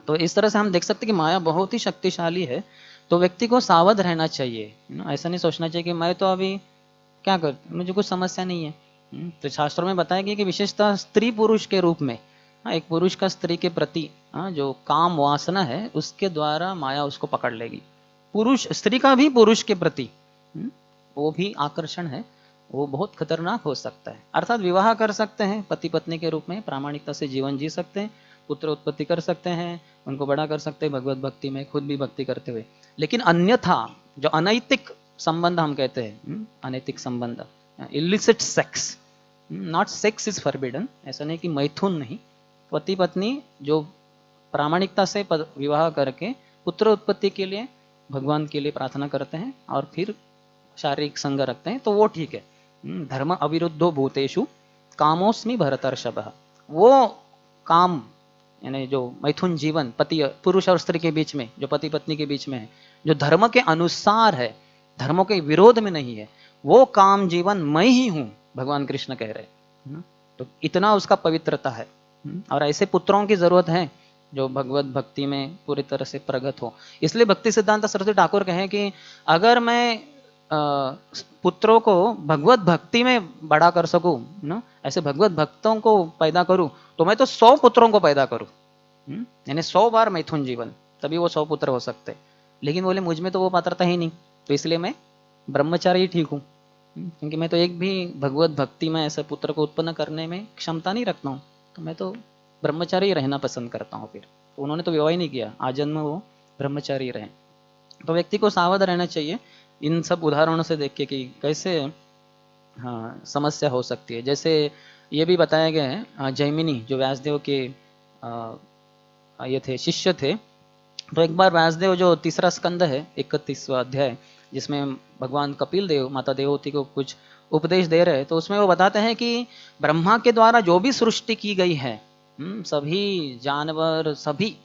तो इस तरह से हम देख सकते हैं कि माया बहुत ही शक्तिशाली है। तो व्यक्ति को सावध रहना चाहिए, ऐसा नहीं सोचना चाहिए कि मैं तो अभी क्या कर, मुझे कुछ समस्या नहीं है। तो शास्त्रों में बताया गया कि विशेषतः स्त्री पुरुष के रूप में, एक पुरुष का स्त्री के प्रति जो काम वासना है उसके द्वारा माया उसको पकड़ लेगी। पुरुष स्त्री का भी पुरुष के प्रति वो भी आकर्षण है, वो बहुत खतरनाक हो सकता है। अर्थात विवाह कर सकते हैं पति पत्नी के रूप में, प्रामाणिकता से जीवन जी सकते हैं, पुत्र उत्पत्ति कर सकते हैं, उनको बड़ा कर सकते हैं भगवत भक्ति में, खुद भी भक्ति करते हुए। लेकिन अन्यथा जो अनैतिक संबंध हम कहते हैं, अनैतिक संबंध, illicit sex, not sex is forbidden, ऐसा नहीं कि मैथुन नहीं, पति पत्नी जो प्रामाणिकता से विवाह करके पुत्र उत्पत्ति के लिए भगवान के लिए प्रार्थना करते हैं और फिर शारीरिक संग रखते हैं, तो वो ठीक है। धर्म अविरुद्धो भूतेषु कामोस्मि भरतर्षभः, वो काम यानी जो मैथुन जीवन पति पुरुष और स्त्री के बीच में, जो पति पत्नी के बीच में है, जो धर्म के अनुसार है, धर्मों के विरोध में नहीं है, वो काम जीवन मैं ही हूं, भगवान कृष्ण कह रहे। तो इतना उसका पवित्रता है। और ऐसे पुत्रों की जरूरत है जो भगवत भक्ति में पूरी तरह से प्रगत हो। इसलिए भक्ति सिद्धांत सरस्वती ठाकुर कहें कि अगर मैं पुत्रों को भगवत भक्ति में बड़ा कर सकूं ना, ऐसे भगवत भक्तों को पैदा करूं, तो मैं तो 100 पुत्रों को पैदा करूं, यानी 100 बार मैथुन जीवन, तभी वो 100 पुत्र हो सकते। लेकिन बोले मुझ में तो वो पात्रता ही नहीं, तो इसलिए मैं ब्रह्मचारी ही ठीक हूँ, क्योंकि मैं तो एक भी भगवत भक्ति में ऐसे पुत्र को उत्पन्न करने में क्षमता नहीं रखता हूँ, तो मैं तो ब्रह्मचारी रहना पसंद करता हूँ। फिर तो उन्होंने तो विवाह ही नहीं किया, आजन्म वो ब्रह्मचारी रहे। तो व्यक्ति को सावध रहना चाहिए इन सब उदाहरणों से देख के कि कैसे समस्या हो सकती है। जैसे ये भी बताया गया है, जैमिनी जो व्यासदेव के ये थे शिष्य थे, तो एक बार व्यासदेव जो तीसरा स्कंद है 31वां अध्याय, जिसमें भगवान कपिल देव माता देवहूति को कुछ उपदेश दे रहे, तो उसमें वो बताते हैं कि ब्रह्मा के द्वारा जो भी सृष्टि की गई है, सभी जानवर सभी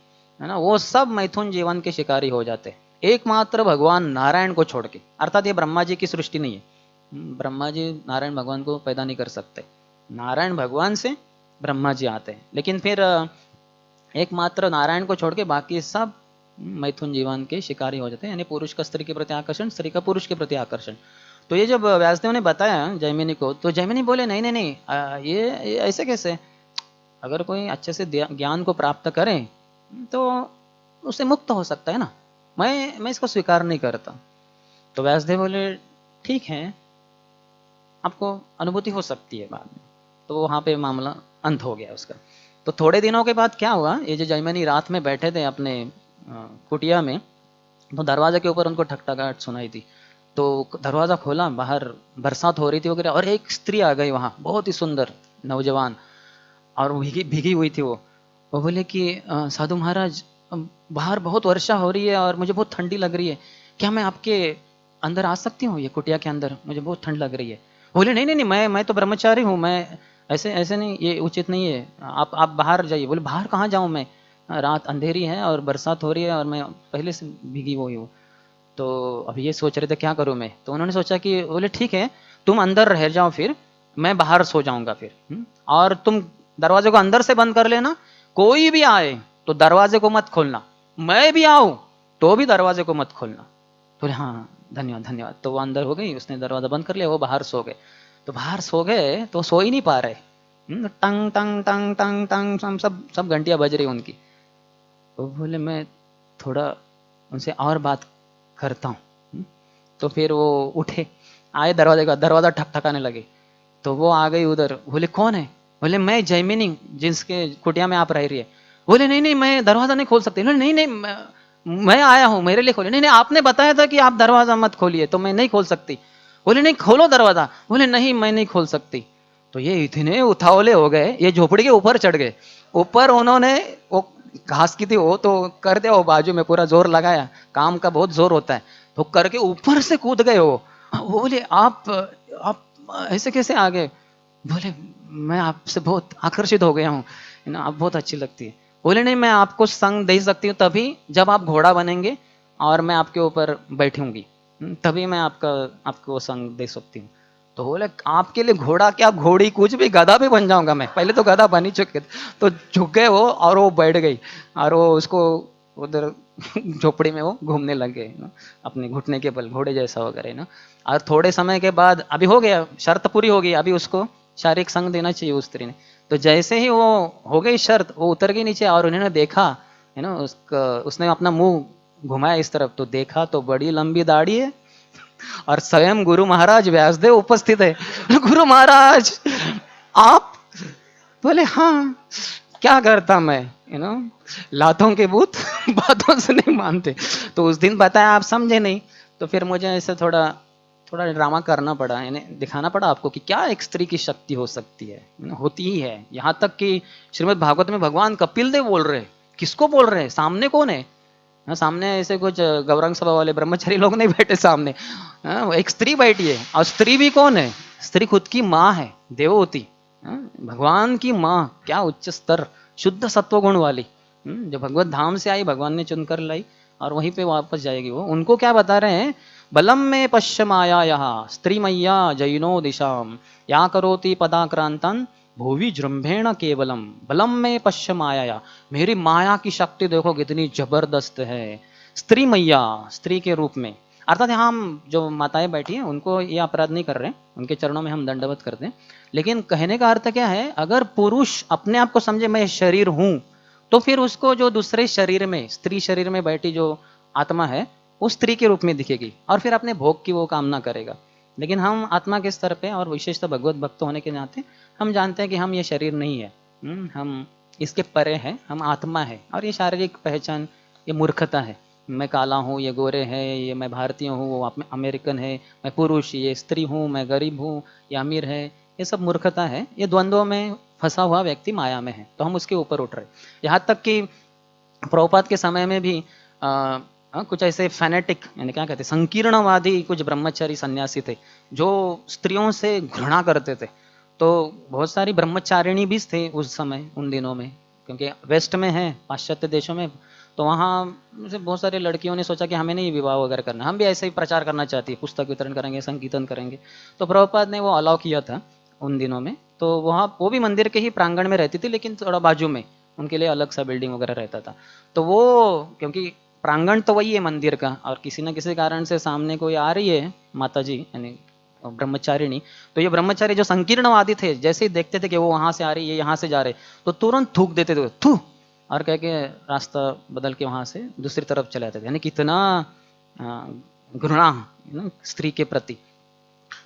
है ना, वो सब मैथुन जीवन के शिकारी हो जाते हैं, एकमात्र भगवान नारायण को छोड़ के। अर्थात ये ब्रह्मा जी की सृष्टि नहीं है, ब्रह्मा जी नारायण भगवान को पैदा नहीं कर सकते, नारायण भगवान से ब्रह्मा जी आते हैं। लेकिन फिर एकमात्र नारायण को छोड़ के बाकी सब मैथुन जीवन के शिकारी हो जाते हैं, यानी पुरुष का स्त्री के प्रति आकर्षण, स्त्री का पुरुष के प्रति आकर्षण। तो ये जब व्यासदेव ने बताया जैमिनी को, तो जैमिनी बोले नहीं नहीं नहीं, ये ऐसे कैसे, अगर कोई अच्छे से ज्ञान को प्राप्त करे तो उससे मुक्त हो सकता है ना, मैं इसको स्वीकार नहीं करता। तो व्यासदेव बोले ठीक है, आपको अनुभूति हो सकती है बाद में। तो वहाँ पे मामला अंत हो गया उसका। तो थोड़े दिनों के बाद क्या हुआ, ये जो जैमिनी रात में बैठे थे अपने कुटिया में, तो दरवाजे के ऊपर उनको ठकठकाहट सुनाई थी। तो दरवाज़ा खोला, बाहर बरसात हो रही थी वगैरह, और एक स्त्री आ गई वहाँ, बहुत ही सुंदर नौजवान, और भीगी हुई थी वो बोले कि साधु महाराज बाहर बहुत वर्षा हो रही है और मुझे बहुत ठंडी लग रही है, क्या मैं आपके अंदर आ सकती हूँ, ये कुटिया के अंदर, मुझे बहुत ठंड लग रही है। बोले नहीं नहीं नहीं, मैं तो ब्रह्मचारी हूँ, मैं ऐसे नहीं, ये उचित नहीं है, आप बाहर जाइए। बोले बाहर कहाँ जाऊँ मैं, रात अंधेरी है और बरसात हो रही है और मैं पहले से भीगी हुई हूँ। तो अब ये सोच रहे थे क्या करूँ मैं। तो उन्होंने सोचा कि बोले ठीक है, तुम अंदर रह जाओ, फिर मैं बाहर सो जाऊँगा फिर, और तुम दरवाजे को अंदर से बंद कर लेना, कोई भी आए तो दरवाजे को मत खोलना, मैं भी आऊं तो भी दरवाजे को मत खोलना। तो बोले हाँ धन्यवाद धन्यवाद। तो वो अंदर हो गई, उसने दरवाजा बंद कर लिया, वो बाहर सो गए। तो बाहर सो गए तो सो ही नहीं पा रहे, टंग टंग टंग टंग टंग सब घंटियां बज रही उनकी। तो बोले मैं थोड़ा उनसे और बात करता हूँ। तो फिर वो उठे, आए दरवाजे का, दरवाजा ठकठकाने लगे। तो वो आ गई उधर, बोले कौन है? बोले मैं जयमिनी, जिसके कुटिया में आप रह रही है। बोले नहीं नहीं मैं दरवाजा नहीं खोल सकती। नहीं नहीं मैं आया हूं, मेरे लिए खोले। नहीं नहीं आपने बताया था कि आप दरवाजा मत खोलिए, तो मैं नहीं खोल सकती। बोले नहीं खोलो दरवाजा। बोले नहीं मैं नहीं खोल सकती। तो ये इतने उतावले हो गए, ये झोपड़ी के ऊपर चढ़ गए। ऊपर उन्होंने वो घास की थी वो तो कर दिया, वो बाजू में पूरा जोर लगाया, काम का बहुत जोर होता है, तो करके ऊपर से कूद गए वो। बोले आप ऐसे कैसे आ गए? बोले मैं आपसे बहुत आकर्षित हो गया हूँ, आप बहुत अच्छी लगती है। बोले नहीं मैं आपको संग दे सकती हूँ तभी जब आप घोड़ा बनेंगे और मैं आपके ऊपर बैठूंगी, तभी मैं आपको संग दे सकती हूँ। तो बोले आपके लिए घोड़ा क्या, घोड़ी कुछ भी, गधा भी बन जाऊंगा मैं, पहले तो गधा बन ही चुके थे। तो झुक गए वो और वो बैठ गई और वो उसको उधर झोपड़ी में वो घूमने लग गए अपने घुटने के बल, घोड़े जैसा वगैरह ना। और थोड़े समय के बाद अभी हो गया, शर्त पूरी हो गई, अभी उसको शारीरिक संग देना चाहिए उस स्त्री ने। तो जैसे ही वो हो गई शर्त, वो उतर गई नीचे और उन्होंने देखा है ना, उसने अपना मुंह घुमाया इस तरफ, तो देखा तो बड़ी लंबी दाढ़ी है और स्वयं गुरु महाराज व्यासदेव उपस्थित है। गुरु महाराज आप? बोले हाँ क्या करता मैं, लातों के भूत बातों से नहीं मानते। तो उस दिन बताया आप समझे नहीं, तो फिर मुझे ऐसे थोड़ा थोड़ा ड्रामा करना पड़ा, यानी दिखाना पड़ा आपको कि क्या एक स्त्री की शक्ति हो सकती है, होती ही है। यहाँ तक कि श्रीमद् भागवत में भगवान कपिल देव बोल रहे, किसको बोल रहे, सामने कौन है? सामने ऐसे कुछ गौरंग सभा वाले ब्रह्मचारी लोग नहीं बैठे सामने, एक स्त्री बैठी है। और स्त्री भी कौन है? स्त्री खुद की माँ है, देववती, भगवान की माँ। क्या उच्च स्तर, शुद्ध सत्व गुण वाली, जो भगवत धाम से आई, भगवान ने चुनकर लाई और वहीं पे वापस जाएगी वो। उनको क्या बता रहे हैं? बलम में पश्य माया यहाँ स्त्री मैया जैनो दिशाम या करोति पदाक्रांतन भूवि जृंभेण केवलम। बलम में पश्य माया, मेरी माया की शक्ति देखो कितनी जबरदस्त है। स्त्री मैया, स्त्री के रूप में, अर्थात हम जो माताएं बैठी हैं उनको ये अपराध नहीं कर रहे हैं, उनके चरणों में हम दंडवत करते हैं। लेकिन कहने का अर्थ क्या है, अगर पुरुष अपने आप को समझे मैं शरीर हूं, तो फिर उसको जो दूसरे शरीर में, स्त्री शरीर में बैठी जो आत्मा है, वो स्त्री के रूप में दिखेगी और फिर अपने भोग की वो कामना करेगा। लेकिन हम आत्मा के स्तर पे और विशेषतः भगवत भक्त होने के नाते हम जानते हैं कि हम ये शरीर नहीं है, हम इसके परे हैं, हम आत्मा है। और ये शारीरिक पहचान ये मूर्खता है, मैं काला हूँ, ये गोरे है, ये मैं भारतीय हूँ, वो अमेरिकन है, मैं पुरुष, ये स्त्री हूँ, मैं गरीब हूँ, ये अमीर है, ये सब मूर्खता है। ये द्वंद्वों में फंसा हुआ व्यक्ति माया में है, तो हम उसके ऊपर उठ रहे। यहाँ तक कि प्रभुपाद के समय में भी कुछ ऐसे फैनेटिक, यानी क्या कहते, संकीर्णवादी कुछ ब्रह्मचारी सन्यासी थे जो स्त्रियों से घृणा करते थे। तो बहुत सारी ब्रह्मचारिणी भी थे उस समय, उन दिनों में, क्योंकि वेस्ट में है, पाश्चात्य देशों में, तो वहाँ से बहुत सारी लड़कियों ने सोचा कि हमें नहीं विवाह वगैरह करना, हम भी ऐसे ही प्रचार करना चाहती है, पुस्तक वितरण करेंगे, संकीर्तन करेंगे। तो प्रभुपाद ने वो अलाउ किया था उन दिनों में। तो वहाँ वो भी मंदिर के ही प्रांगण में रहती थी, लेकिन थोड़ा बाजू में उनके लिए अलग सा बिल्डिंग वगैरह रहता था। तो वो, क्योंकि प्रांगण तो वही है मंदिर का, और किसी न किसी कारण से सामने कोई आ रही है माता जी, यानी ब्रह्मचारिणी, तो ये ब्रह्मचारी जो संकीर्णवादी थे, जैसे ही देखते थे कि वो वहां से आ रही है, यहाँ से जा रहे, तो तुरंत थूक देते थे, थू, और कह के रास्ता बदल के वहां से दूसरी तरफ चले जाते थे। यानी कितना घृणा स्त्री के प्रति।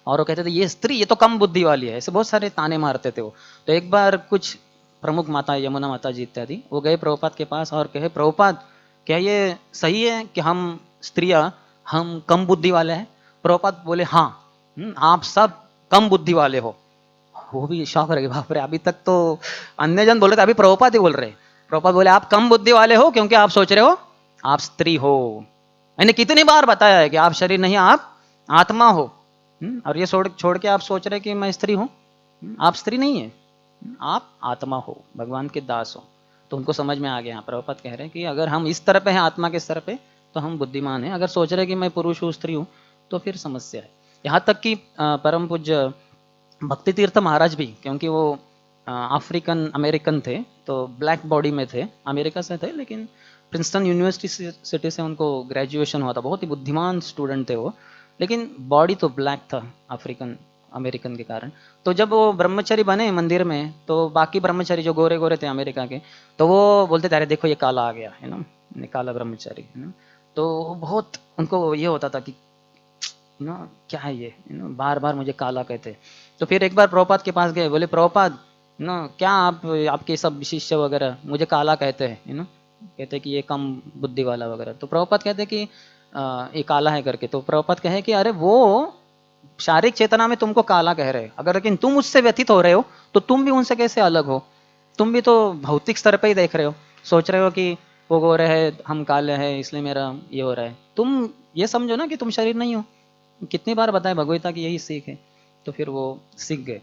और वो कहते थे ये स्त्री, ये तो कम बुद्धि वाली है, ऐसे बहुत सारे ताने मारते थे वो। तो एक बार कुछ प्रमुख माता, यमुना माता जी इत्यादि, वो गए प्रभुपाद के पास और कहे, प्रभुपाद क्या ये सही है कि हम स्त्रियां, हम कम बुद्धि वाले हैं? प्रभुपाद बोले हाँ, आप सब कम बुद्धि वाले हो। वो भी शौक रहे, बाप रे, अभी तक तो अन्य जन बोल रहे थे, अभी प्रभुपाद ही बोल रहे। प्रभुपाद बोले आप कम बुद्धि वाले हो क्योंकि आप सोच रहे हो आप स्त्री हो। मैंने कितनी बार बताया है कि आप शरीर नहीं, आप आत्मा हो, और ये छोड़ के आप सोच रहे कि मैं स्त्री हूं। आप स्त्री नहीं है, आप आत्मा हो, भगवान के दास हो। तो उनको समझ में आ गया। प्रभुपाद कह रहे हैं कि अगर हम इस तरह पे हैं, आत्मा के स्तर पे, तो हम बुद्धिमान हैं। अगर सोच रहे कि मैं पुरुष हूँ, स्त्री हूँ, तो फिर समस्या है। यहाँ तक कि परम पूज्य भक्ति तीर्थ महाराज भी, क्योंकि वो अफ्रीकन अमेरिकन थे, तो ब्लैक बॉडी में थे, अमेरिका से थे, लेकिन प्रिंसटन यूनिवर्सिटी सिटी से उनको ग्रेजुएशन हुआ था, बहुत ही बुद्धिमान स्टूडेंट थे वो, लेकिन बॉडी तो ब्लैक था अफ्रीकन अमेरिकन के कारण। तो जब वो ब्रह्मचारी बने मंदिर में, तो बाकी ब्रह्मचारी जो गोरे गोरे थे अमेरिका के, तो वो बोलते थे अरे देखो ये काला आ गया है ना, काला ब्रह्मचारी है ना। तो बहुत उनको ये होता था कि ना क्या है ये, बार बार मुझे काला कहते। तो फिर एक बार प्रभुपाद के पास गए, बोले प्रभुपाद ना क्या आप आपके सब शिष्य वगैरह मुझे काला कहते हैं, कहते कि ये कम बुद्धि वाला वगैरह। तो प्रभुपाद कहते कि ये काला है करके। तो प्रभुपाद कहे कि अरे वो शारीरिक चेतना में तुमको काला कह रहे हैं, अगर लेकिन तुम उससे व्यथित हो रहे हो तो तुम भी उनसे कैसे अलग हो? तुम भी तो भौतिक स्तर पे ही देख रहे हो, सोच रहे हो कि वो गोरे है हम काले हैं इसलिए मेरा ये हो रहा है। तुम ये समझो ना कि तुम शरीर नहीं हो। कितनी बार बताए भगवता की यही सीख है। तो फिर वो सीख गए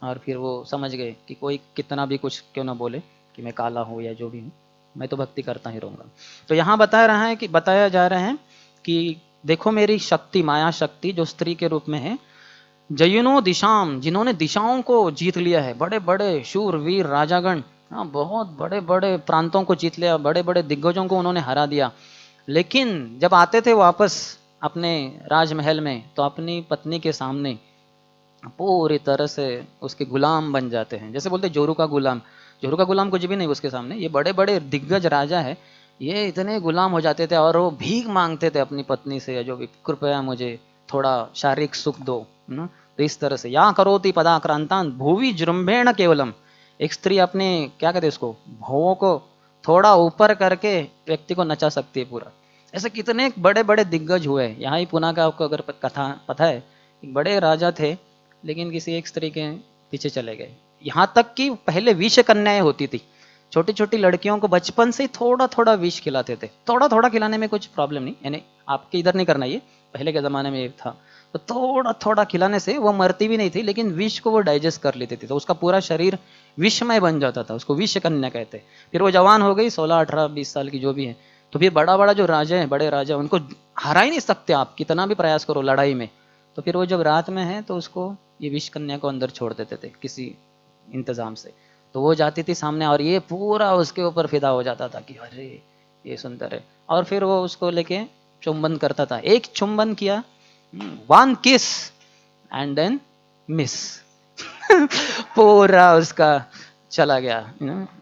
और फिर वो समझ गए कि कोई कितना भी कुछ क्यों ना बोले कि मैं काला हूँ या जो भी हूँ, मैं तो भक्ति करता ही रहूँगा। तो यहाँ बताया जा रहा है कि देखो मेरी शक्ति, माया शक्ति जो स्त्री के रूप में है, जयुनो दिशाम, जिन्होंने दिशाओं को जीत लिया है, बड़े बड़े शूर वीर राजागण, हाँ बहुत बड़े बड़े प्रांतों को जीत लिया, बड़े बड़े दिग्गजों को उन्होंने हरा दिया। लेकिन जब आते थे वापस अपने राजमहल में, तो अपनी पत्नी के सामने पूरी तरह से उसके गुलाम बन जाते हैं। जैसे बोलते जोरू का गुलाम, जोरू का गुलाम कुछ भी नहीं उसके सामने। ये बड़े बड़े दिग्गज राजा है, ये इतने गुलाम हो जाते थे और वो भीख मांगते थे अपनी पत्नी से, जो भी कृपया मुझे थोड़ा शारीरिक सुख दो ना। तो इस तरह से या करोति पदाक्रांतान भूवि जृंभेण केवलम, एक स्त्री अपने क्या कहते उसको भौं को थोड़ा ऊपर करके व्यक्ति को नचा सकती है पूरा। ऐसे कितने बड़े बड़े दिग्गज हुए। यहाँ ही पुणे का आपको अगर कथा पता है, एक बड़े राजा थे लेकिन किसी एक स्त्री के पीछे चले गए। यहाँ तक कि पहले विष कन्याएं होती थी, छोटी छोटी लड़कियों को बचपन से ही थोड़ा थोड़ा विष खिलाते थे। थोड़ा थोड़ा खिलाने में कुछ प्रॉब्लम नहीं, यानी आपके इधर नहीं करना, ये पहले के ज़माने में ये था। तो थोड़ा थोड़ा खिलाने से वो मरती भी नहीं थी, लेकिन विष को वो डाइजेस्ट कर लेती थी, तो उसका पूरा शरीर विषमय बन जाता था, उसको विष कन्या कहते। फिर वो जवान हो गई 16 18 20 साल की जो भी है, तो फिर बड़ा बड़ा जो राजा है, बड़े राजा, उनको हरा ही नहीं सकते आप, कितना भी प्रयास करो लड़ाई में। तो फिर वो जब रात में है तो उसको ये विष कन्या को अंदर छोड़ देते थे किसी इंतजाम से। तो वो जाती थी सामने और ये पूरा उसके ऊपर फिदा हो जाता था कि अरे ये सुंदर है, और फिर वो उसको लेके चुंबन करता था। एक चुंबन किया, वन किस एंड देन मिस पूरा उसका चला गया,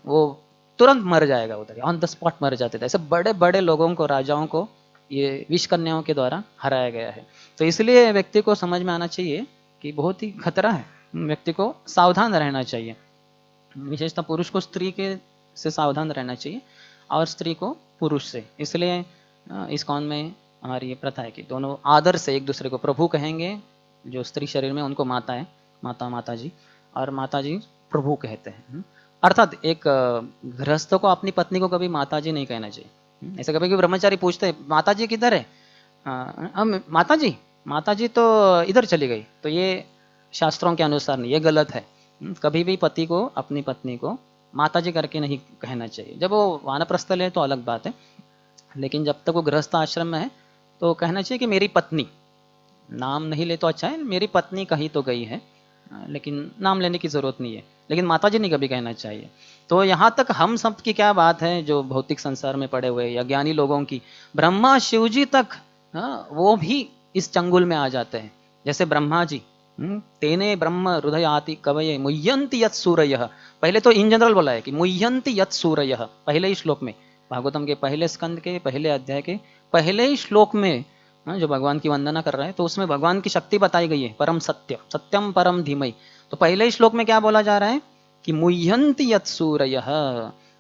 वो तुरंत मर जाएगा उधर, ऑन द स्पॉट मर जाते थे। ऐसे बड़े बड़े लोगों को, राजाओं को ये विष कन्याओं के द्वारा हराया गया है। तो इसलिए व्यक्ति को समझ में आना चाहिए कि बहुत ही खतरा है, व्यक्ति को सावधान रहना चाहिए। विशेषतः पुरुष को स्त्री के से सावधान रहना चाहिए और स्त्री को पुरुष से। इसलिए इस्कॉन में हमारी ये प्रथा है कि दोनों आदर से एक दूसरे को प्रभु कहेंगे। जो स्त्री शरीर में उनको माता है, माता जी, और माता जी प्रभु कहते हैं। अर्थात एक गृहस्थ को अपनी पत्नी को कभी माता जी नहीं कहना चाहिए। ऐसे कभी कभी ब्रह्मचारी पूछते हैं माता जी किधर है, माता जी तो इधर चली गई। तो ये शास्त्रों के अनुसार नहीं, ये गलत है। कभी भी पति को अपनी पत्नी को माता जी करके नहीं कहना चाहिए। जब वो वानप्रस्थल है तो अलग बात है, लेकिन जब तक वो गृहस्थ आश्रम में है तो कहना चाहिए कि मेरी पत्नी, नाम नहीं ले तो अच्छा है, मेरी पत्नी कही तो गई है, लेकिन नाम लेने की जरूरत नहीं है, लेकिन माता जी नहीं कभी कहना चाहिए। तो यहाँ तक हम सब की क्या बात है जो भौतिक संसार में पड़े हुए या ज्ञानी लोगों की, ब्रह्मा शिव जी तक वो भी इस चंगुल में आ जाते हैं। जैसे ब्रह्मा जी, तेने ब्रह्म हृदय आति कवये मुह्यंति यत् सूरयः, पहले तो इन जनरल बोला है कि मुह्यंति यत् सूरयः, पहले ही श्लोक में, भागवतम के पहले स्कंद के पहले अध्याय के पहले ही श्लोक में जो भगवान की वंदना कर रहा है, तो उसमें भगवान की शक्ति बताई गई है, परम सत्य, सत्यम परम धीमहि। तो पहले ही श्लोक में क्या बोला जा रहा है कि मुह्यंति यत् सूरयः,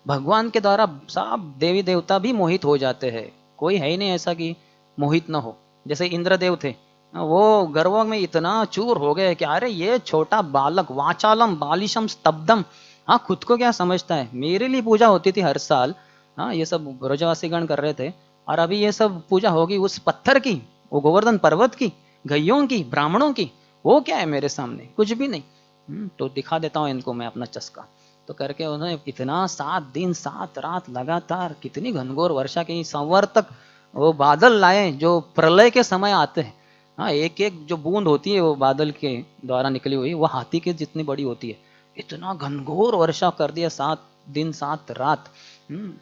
भगवान के द्वारा सब देवी देवता भी मोहित हो जाते हैं। कोई है ही नहीं ऐसा कि मोहित न हो। जैसे इंद्रदेव थे, वो गर्व में इतना चूर हो गए कि अरे ये छोटा बालक, वाचालम बालिशम स्तब्धम, हाँ खुद को क्या समझता है, मेरे लिए पूजा होती थी हर साल, हाँ ये सब ब्रजवासी गण कर रहे थे, और अभी ये सब पूजा होगी उस पत्थर की, वो गोवर्धन पर्वत की, गैयों की, ब्राह्मणों की, वो क्या है मेरे सामने, कुछ भी नहीं। तो दिखा देता हूँ इनको मैं अपना चस्का। तो करके उन्होंने इतना 7 दिन 7 रात लगातार, कितनी घनघोर वर्षा की संवर्तक वो बादल लाए जो प्रलय के समय आते हैं। हाँ एक एक जो बूंद होती है वो बादल के द्वारा निकली हुई, वो हाथी के जितनी बड़ी होती है, इतना घनघोर वर्षा कर दिया, 7 दिन 7 रात,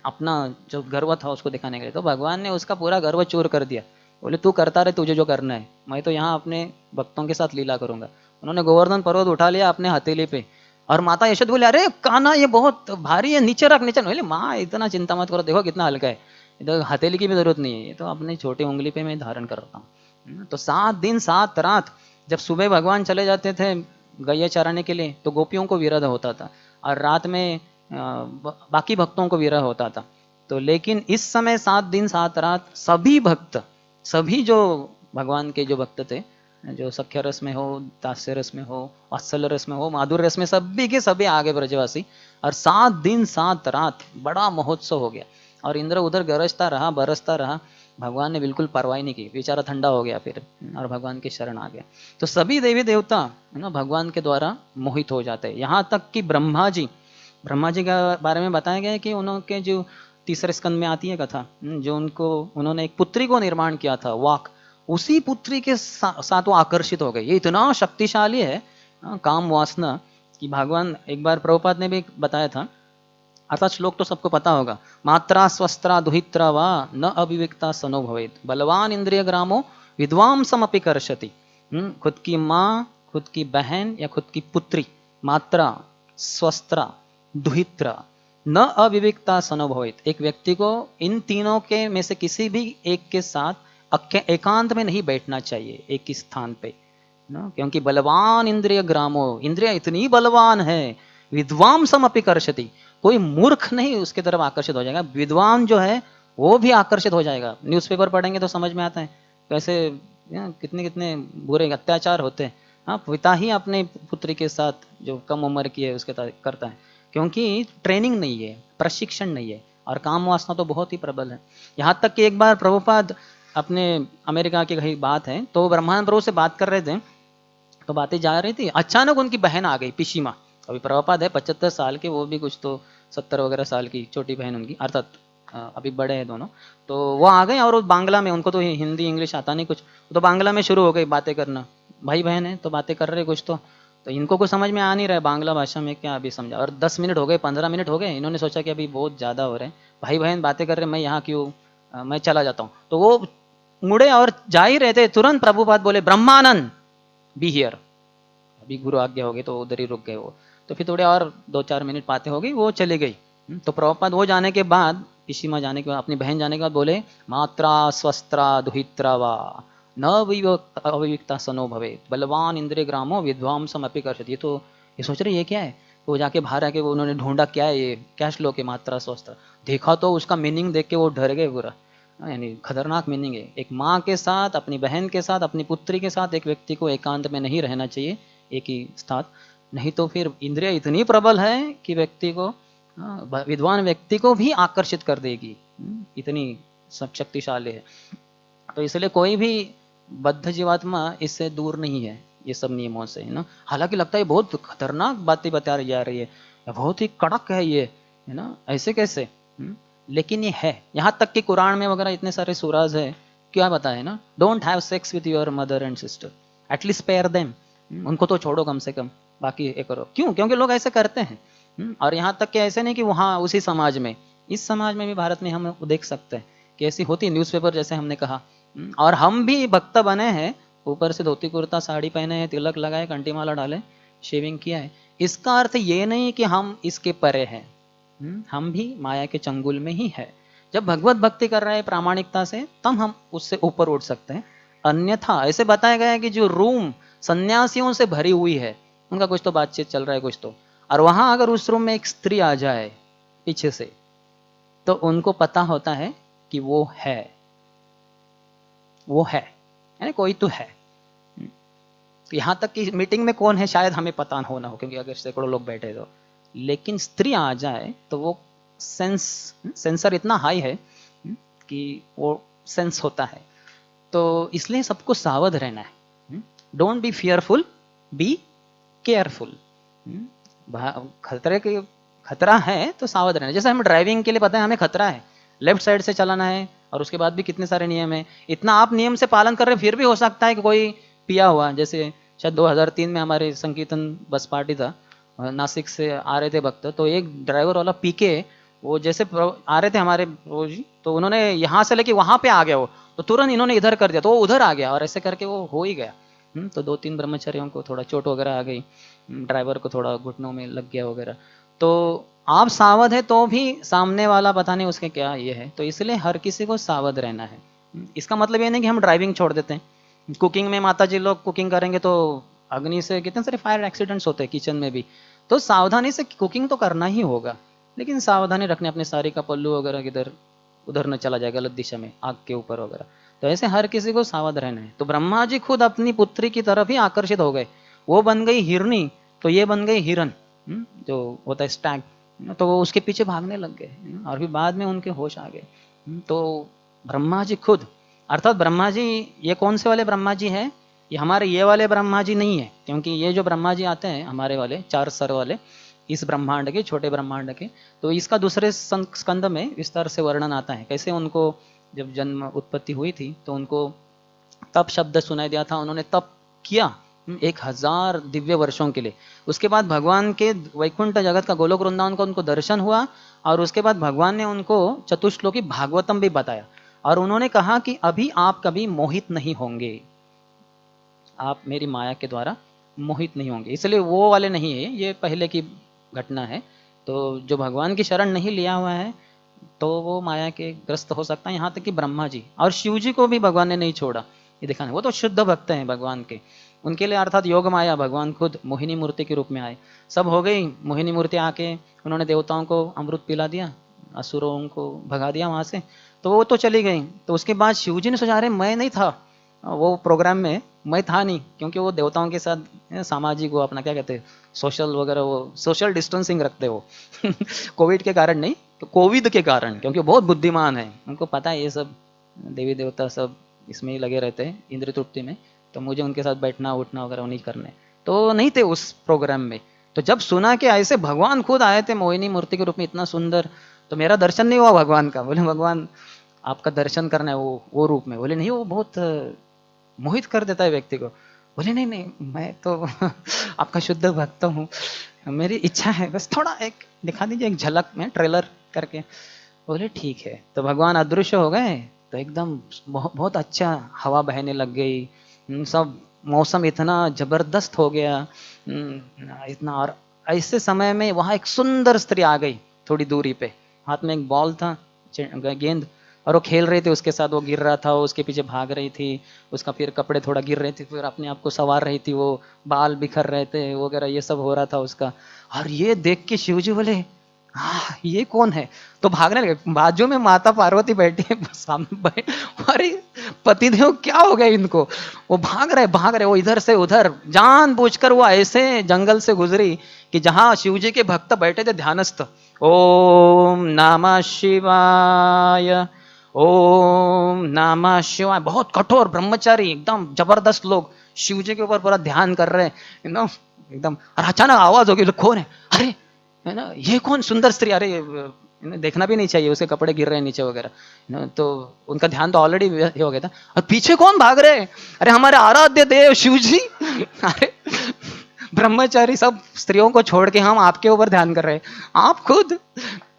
अपना जो गर्व था उसको दिखाने के लिए। तो भगवान ने उसका पूरा गर्व चूर कर दिया। बोले तू करता रहे, तुझे जो करना है, मैं तो यहाँ अपने भक्तों के साथ लीला करूंगा। उन्होंने गोवर्धन पर्वत उठा लिया अपने हथेली पे, और माता यशोद बोले अरे कान्हा ये बहुत भारी है, नीचे रख नीचे। बोले माँ इतना चिंता मत करो, देखो कितना हल्का है, इधर हथेली की भी जरूरत नहीं है, ये तो अपनी छोटी उंगली पे मैं धारण कर रहा हूँ। तो 7 दिन 7 रात, जब सुबह भगवान चले जाते थे गैया चराने के लिए तो गोपियों को विरह होता था, और रात में बाकी भक्तों को विरह होता था। तो लेकिन इस समय 7 दिन 7 रात सभी भक्त, सभी जो भगवान के जो भक्त थे, जो सख्य रस में हो, दास्य रस में हो, वात्सल्य रस में हो, माधुर्य रस में, सभी के सभी आगे ब्रजवासी। और 7 दिन 7 रात बड़ा महोत्सव हो गया, और इंद्र उधर गरजता रहा, बरसता रहा। भगवान ने बिल्कुल परवाही नहीं की, बेचारा ठंडा हो गया फिर, और भगवान की शरण आ गया। तो सभी देवी देवता है ना भगवान के द्वारा मोहित हो जाते हैं। यहाँ तक कि ब्रह्मा जी के बारे में बताया गया है कि उनके जो तीसरे स्कंद में आती है कथा, जो उन्होंने एक पुत्री को निर्माण किया था, वाक, उसी पुत्री के साथ वो आकर्षित हो गए। ये इतना शक्तिशाली है काम वासना, कि भगवान, एक बार प्रभुपाद ने भी बताया था, अर्थात श्लोक तो सबको पता होगा, मात्रा स्वस्त्रा दुहित्रा वा न अविवेकता सनो भवेत, बलवान इंद्रिय ग्रामो विद्वांसम अपि कर्षति। खुद की माँ, खुद की बहन या खुद की पुत्री, मात्रा, स्वस्त्रा, दुहित्रा, न अविवेकता सनो भवेत। एक व्यक्ति को इन तीनों के में से किसी भी एक के साथ एकांत में नहीं बैठना चाहिए, एक ही स्थान पे ना, क्योंकि बलवान इंद्रिय ग्रामो, इंद्रिय इतनी बलवान है, विद्वांसम अपि कर्षति, कोई मूर्ख नहीं उसके तरफ आकर्षित हो जाएगा, विद्वान जो है वो भी आकर्षित हो जाएगा। न्यूज़पेपर पढ़ेंगे तो समझ में आता है कैसे कितने कितने बुरे अत्याचार होते हैं। हाँ, पिता ही अपने पुत्री के साथ जो कम उम्र की है उसके साथ करता है, क्योंकि ट्रेनिंग नहीं है, प्रशिक्षण नहीं है, और काम वासना तो बहुत ही प्रबल है। यहाँ तक कि एक बार प्रभुपाद अपने अमेरिका की कहीं बात है, तो ब्रह्मानंद प्रभु से बात कर रहे थे, तो बातें जा रही थी, अचानक उनकी बहन आ गई, पिशीमा। अभी प्रभुपाद है 75 साल के, वो भी कुछ तो 70 वगैरह साल की छोटी बहन उनकी, अर्थात अभी बड़े हैं दोनों। तो वो आ गए, और बांग्ला में, उनको तो हिंदी इंग्लिश आता नहीं कुछ, तो बांग्ला में शुरू हो गई बातें करना। भाई बहन है तो बातें कर रहे कुछ तो इनको कुछ समझ में आ नहीं रहा है बांग्ला भाषा में, क्या अभी समझा। और 10 मिनट हो गए, 15 मिनट हो गए, इन्होंने सोचा कि अभी बहुत ज़्यादा हो रहे हैं, भाई बहन बातें कर रहे, मैं यहाँ क्यों, मैं चला जाता हूँ। तो वो मुड़े और जा ही रहे थे, तुरंत प्रभुपाद बोले ब्रह्मानंद बी हियर, अभी गुरु आज्ञा हो गई, तो उधर ही रुक गए वो। तो फिर थोड़े और 2-4 मिनट बातें हो गई, वो चले गई। तो प्रभुपाद वो जाने के बाद, पिशीमा जाने के बाद, अपनी बहन जाने के बाद बोले, मात्रा स्वस्त्रा दुहित्रा वा न अविवेकता सनो भवे, बलवान इंद्रिय ग्रामो विद्वांसम अपि कर्षति। ये तो ये सोच रहे ये क्या है, वो जाके बाहर आके वो उन्होंने ढूंढा क्या है, ये क्या श्लोक है मात्रा स्वस्त्र, देखा तो उसका मीनिंग देख के वो डर गए पूरा, यानी खतरनाक मीनिंग है। एक माँ के साथ, अपनी बहन के साथ, अपनी पुत्री के साथ एक व्यक्ति को एकांत में नहीं रहना चाहिए, एक ही स्थान, नहीं तो फिर इंद्रिय इतनी प्रबल है कि व्यक्ति को, विद्वान व्यक्ति को भी आकर्षित कर देगी, इतनी शक्तिशाली है। तो इसलिए कोई भी बद्ध जीवात्मा इससे दूर नहीं है, ये सब नियमों से, है ना। हालांकि लगता है बहुत खतरनाक बातें बता जा रही है, बहुत ही कड़क है ये, है ना, ऐसे कैसे, लेकिन ये है। यहाँ तक कि कुरान में वगैरह इतने सारे सूराज है, क्या बताए ना, don't have sex with your mother and sister, at least spare them, उनको तो छोड़ो कम से कम, बाकी ये करो। क्यों? क्योंकि लोग ऐसे करते हैं। और यहाँ तक कि ऐसे नहीं कि वहाँ उसी समाज में, इस समाज में भी भारत में हम देख सकते हैं कि ऐसी होती न्यूज़पेपर, जैसे हमने कहा। और हम भी भक्त बने हैं, ऊपर से धोती कुर्ता साड़ी पहने हैं, तिलक लगाए, कंठी माला डाले, शेविंग किया है। इसका अर्थ ये नहीं कि हम इसके परे हैं, हम भी माया के चंगुल में ही है। जब भगवत भक्ति कर रहे हैं प्रामाणिकता से, तब हम उससे ऊपर उठ सकते हैं। अन्यथा ऐसे बताया गया है कि जो रूम सन्यासियों से भरी हुई है, उनका कुछ तो बातचीत चल रहा है कुछ तो, और वहां अगर उस रूम में एक स्त्री आ जाए पीछे से, तो उनको पता होता है कि वो है, यानी कोई तो है। यहाँ तक कि मीटिंग में कौन है शायद हमें पता होना हो, क्योंकि अगर सैकड़ों लोग बैठे तो, लेकिन स्त्री आ जाए तो वो सेंसर इतना हाई है कि वो सेंस होता है। तो इसलिए सबको सावध रहना है। Don't be fearful, be careful. खतरा है तो सावध रहना। जैसे हम ड्राइविंग के लिए पता है हमें खतरा है, लेफ्ट साइड से चलाना है, और उसके बाद भी कितने सारे नियम है। इतना आप नियम से पालन कर रहे हैं, फिर भी हो सकता है कि कोई पिया हुआ, जैसे शायद 2003 में हमारे संकीर्तन बस पार्टी था, नासिक से आ रहे थे भक्त, तो एक ड्राइवर वाला पी के वो जैसे आ रहे थे हमारे प्रभु जी, तो उन्होंने यहाँ से लेके वहां पे आ गया वो, तो तुरंत इन्होंने इधर कर दिया, तो वो उधर आ गया और ऐसे करके वो हो ही गया। तो 2-3 ब्रह्मचारियों को थोड़ा चोट वगैरह आ गई, ड्राइवर को थोड़ा घुटनों में लग गया वगैरह। तो आप सावध है तो भी सामने वाला पता नहीं उसके क्या ये है, तो इसलिए हर किसी को सावध रहना है। इसका मतलब ये नहीं कि हम ड्राइविंग छोड़ देते हैं। कुकिंग में माता जी लोग कुकिंग करेंगे तो अग्नि से कितने सारे फायर एक्सीडेंट्स होते हैं किचन में भी, तो सावधानी से कुकिंग तो करना ही होगा, लेकिन सावधानी रखने, अपने साड़ी का पल्लू वगैरह किधर उधर न चला जाए गलत दिशा में आग के ऊपर वगैरह। तो ऐसे हर किसी को सावध रहना है। तो ब्रह्मा जी खुद अपनी पुत्री की तरफ ही आकर्षित हो गए, वो बन गई हिरणी तो ये बन गई हिरन, जो होता है स्टैग, तो वो उसके पीछे भागने लग गए और फिर बाद में उनके होश आ गए। तो ब्रह्मा जी खुद, अर्थात ब्रह्मा जी ये कौन से वाले ब्रह्मा जी हैं, ये हमारे ये वाले ब्रह्मा जी नहीं है, क्योंकि ये जो ब्रह्मा जी आते हैं हमारे वाले 4 सर वाले इस ब्रह्मांड के, छोटे ब्रह्मांड के, तो इसका दूसरे स्कंद में विस्तार से वर्णन आता है कैसे उनको जब जन्म उत्पत्ति हुई थी तो उनको तप शब्द सुनाई दिया था, उन्होंने तप किया 1000 दिव्य वर्षों के लिए। उसके बाद भगवान के वैकुंठ जगत का गोलोक वृंदावन का उनको दर्शन हुआ और उसके बाद भगवान ने उनको चतुश्लोकी भागवतम भी बताया और उन्होंने कहा कि अभी आप कभी मोहित नहीं होंगे, आप मेरी माया के द्वारा मोहित नहीं होंगे। इसलिए वो वाले नहीं है, ये पहले की घटना है। तो जो भगवान की शरण नहीं लिया हुआ है तो वो माया के ग्रस्त हो सकता है, यहाँ तक कि ब्रह्मा जी और शिव जी को भी भगवान ने नहीं छोड़ा, ये दिखाना। वो तो शुद्ध भक्त हैं भगवान के, उनके लिए अर्थात योग माया भगवान खुद मोहिनी मूर्ति के रूप में आए। सब हो गई मोहिनी मूर्ति, आके उन्होंने देवताओं को अमृत पिला दिया, असुरों को भगा दिया वहां से, तो वो तो चली गई। तो उसके बाद शिव जी ने सोचा अरे मैं नहीं था वो प्रोग्राम में, मैं था नहीं, क्योंकि वो देवताओं के साथ सामाजिक वो अपना क्या कहते हैं सोशल वगैरह, वो सोशल डिस्टेंसिंग रखते वो कोविड के कारण नहीं, तो कोविड के कारण, क्योंकि बहुत बुद्धिमान है, उनको पता है ये सब देवी देवता सब इसमें ही लगे रहते हैं इंद्र तृप्ति में, तो मुझे उनके साथ बैठना उठना वगैरह नहीं करने, तो नहीं थे उस प्रोग्राम में। तो जब सुना कि ऐसे भगवान खुद आए थे मोहिनी मूर्ति के रूप में इतना सुंदर, तो मेरा दर्शन नहीं हुआ भगवान का। बोले भगवान आपका दर्शन करना है वो रूप में। बोले नहीं, वो बहुत मोहित कर देता है व्यक्ति को। बोले नहीं नहीं, मैं तो आपका शुद्ध भक्त हूँ, मेरी इच्छा है बस थोड़ा एक दिखा दीजिए एक झलक में ट्रेलर करके। बोले ठीक है। तो भगवान अदृश्य हो गए, तो एकदम बहुत अच्छा हवा बहने लग गई, सब मौसम इतना जबरदस्त हो गया इतना। और ऐसे समय में वहां एक सुंदर स्त्री आ गई थोड़ी दूरी पे, हाथ में एक बॉल था गेंद, और वो खेल रहे थे उसके साथ, वो गिर रहा था, वो उसके पीछे भाग रही थी, उसका फिर कपड़े थोड़ा गिर रहे थे, फिर अपने आप को संवार रही थी, वो बाल बिखर रहे थे वगैरह, ये सब हो रहा था उसका। और ये देख के शिव जी बोले हाँ ये कौन है, तो भागने लगे। बाजू में माता पार्वती बैठी है सामने, अरे पतिदेव क्या हो गया इनको, वो भाग रहे वो इधर से उधर, जानबूझकर वो ऐसे जंगल से गुजरी कि जहां शिव जी के भक्त बैठे थे ध्यानस्थ। ओम नमः शिवाय, ओम नमः शिवाय, बहुत कठोर ब्रह्मचारी एकदम जबरदस्त लोग शिव जी के ऊपर पूरा ध्यान कर रहे हैं एकदम। और अचानक आवाज होगी, कौन है, अरे है ना ये कौन सुंदर स्त्री, अरे देखना भी नहीं चाहिए, उसके कपड़े गिर रहे हैं नीचे वगैरह, तो उनका ध्यान तो ऑलरेडी हो गया था। और पीछे कौन भाग रहे, अरे हमारे आराध्य देव शिव जी। अरे ब्रह्मचारी सब स्त्रियों को छोड़ के हम आपके ऊपर ध्यान कर रहे हैं, आप खुद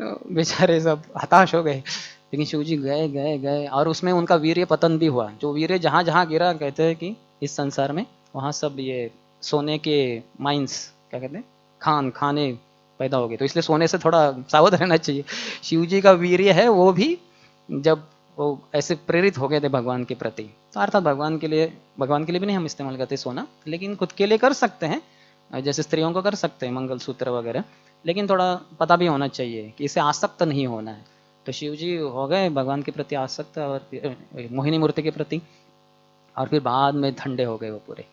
बेचारे सब हताश हो गए। लेकिन शिव जी गए गए गए और उसमें उनका वीर्य पतन भी हुआ। जो वीर्य जहां जहां गिरा, कहते हैं कि इस संसार में वहां सब ये सोने के माइंस, क्या कहते हैं खाने पैदा हो गए। तो इसलिए सोने से थोड़ा सावध रहना चाहिए। शिव जी का वीर्य है वो भी जब वो ऐसे प्रेरित हो गए थे भगवान के प्रति, तो अर्थात भगवान के लिए भी नहीं हम इस्तेमाल करते सोना, लेकिन खुद के लिए कर सकते हैं, जैसे स्त्रियों को कर सकते हैं मंगलसूत्र वगैरह, लेकिन थोड़ा पता भी होना चाहिए कि इसे आसक्त नहीं होना है। तो शिव जी हो गए भगवान के प्रति आसक्त और मोहिनी मूर्ति के प्रति, और फिर बाद में ठंडे हो गए वो पूरे।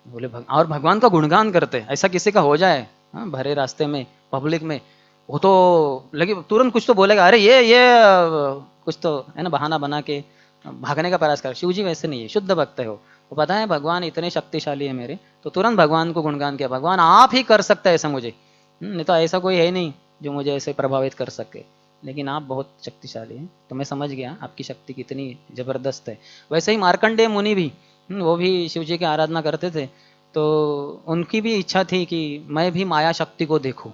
बोले और भगवान का गुणगान करते, ऐसा किसी का हो जाए भरे रास्ते में पब्लिक में, वो तो लगे तुरंत कुछ तो बोलेगा, अरे ये कुछ तो है ना बहाना बना के भागने का प्रयास कर। शिव जी वैसे नहीं है, शुद्ध भक्त है वो पता है भगवान इतने शक्तिशाली है मेरे, तो तुरंत भगवान को गुणगान किया, भगवान आप ही कर सकते हैं ऐसा मुझे, नहीं तो ऐसा कोई है नहीं जो मुझे ऐसे प्रभावित कर सके, लेकिन आप बहुत शक्तिशाली हैं, तो मैं समझ गया आपकी शक्ति कितनी जबरदस्त है। वैसे ही मार्कंडेय मुनि भी वो भी शिव जी की आराधना करते थे, तो उनकी भी इच्छा थी कि मैं भी माया शक्ति को देखूं।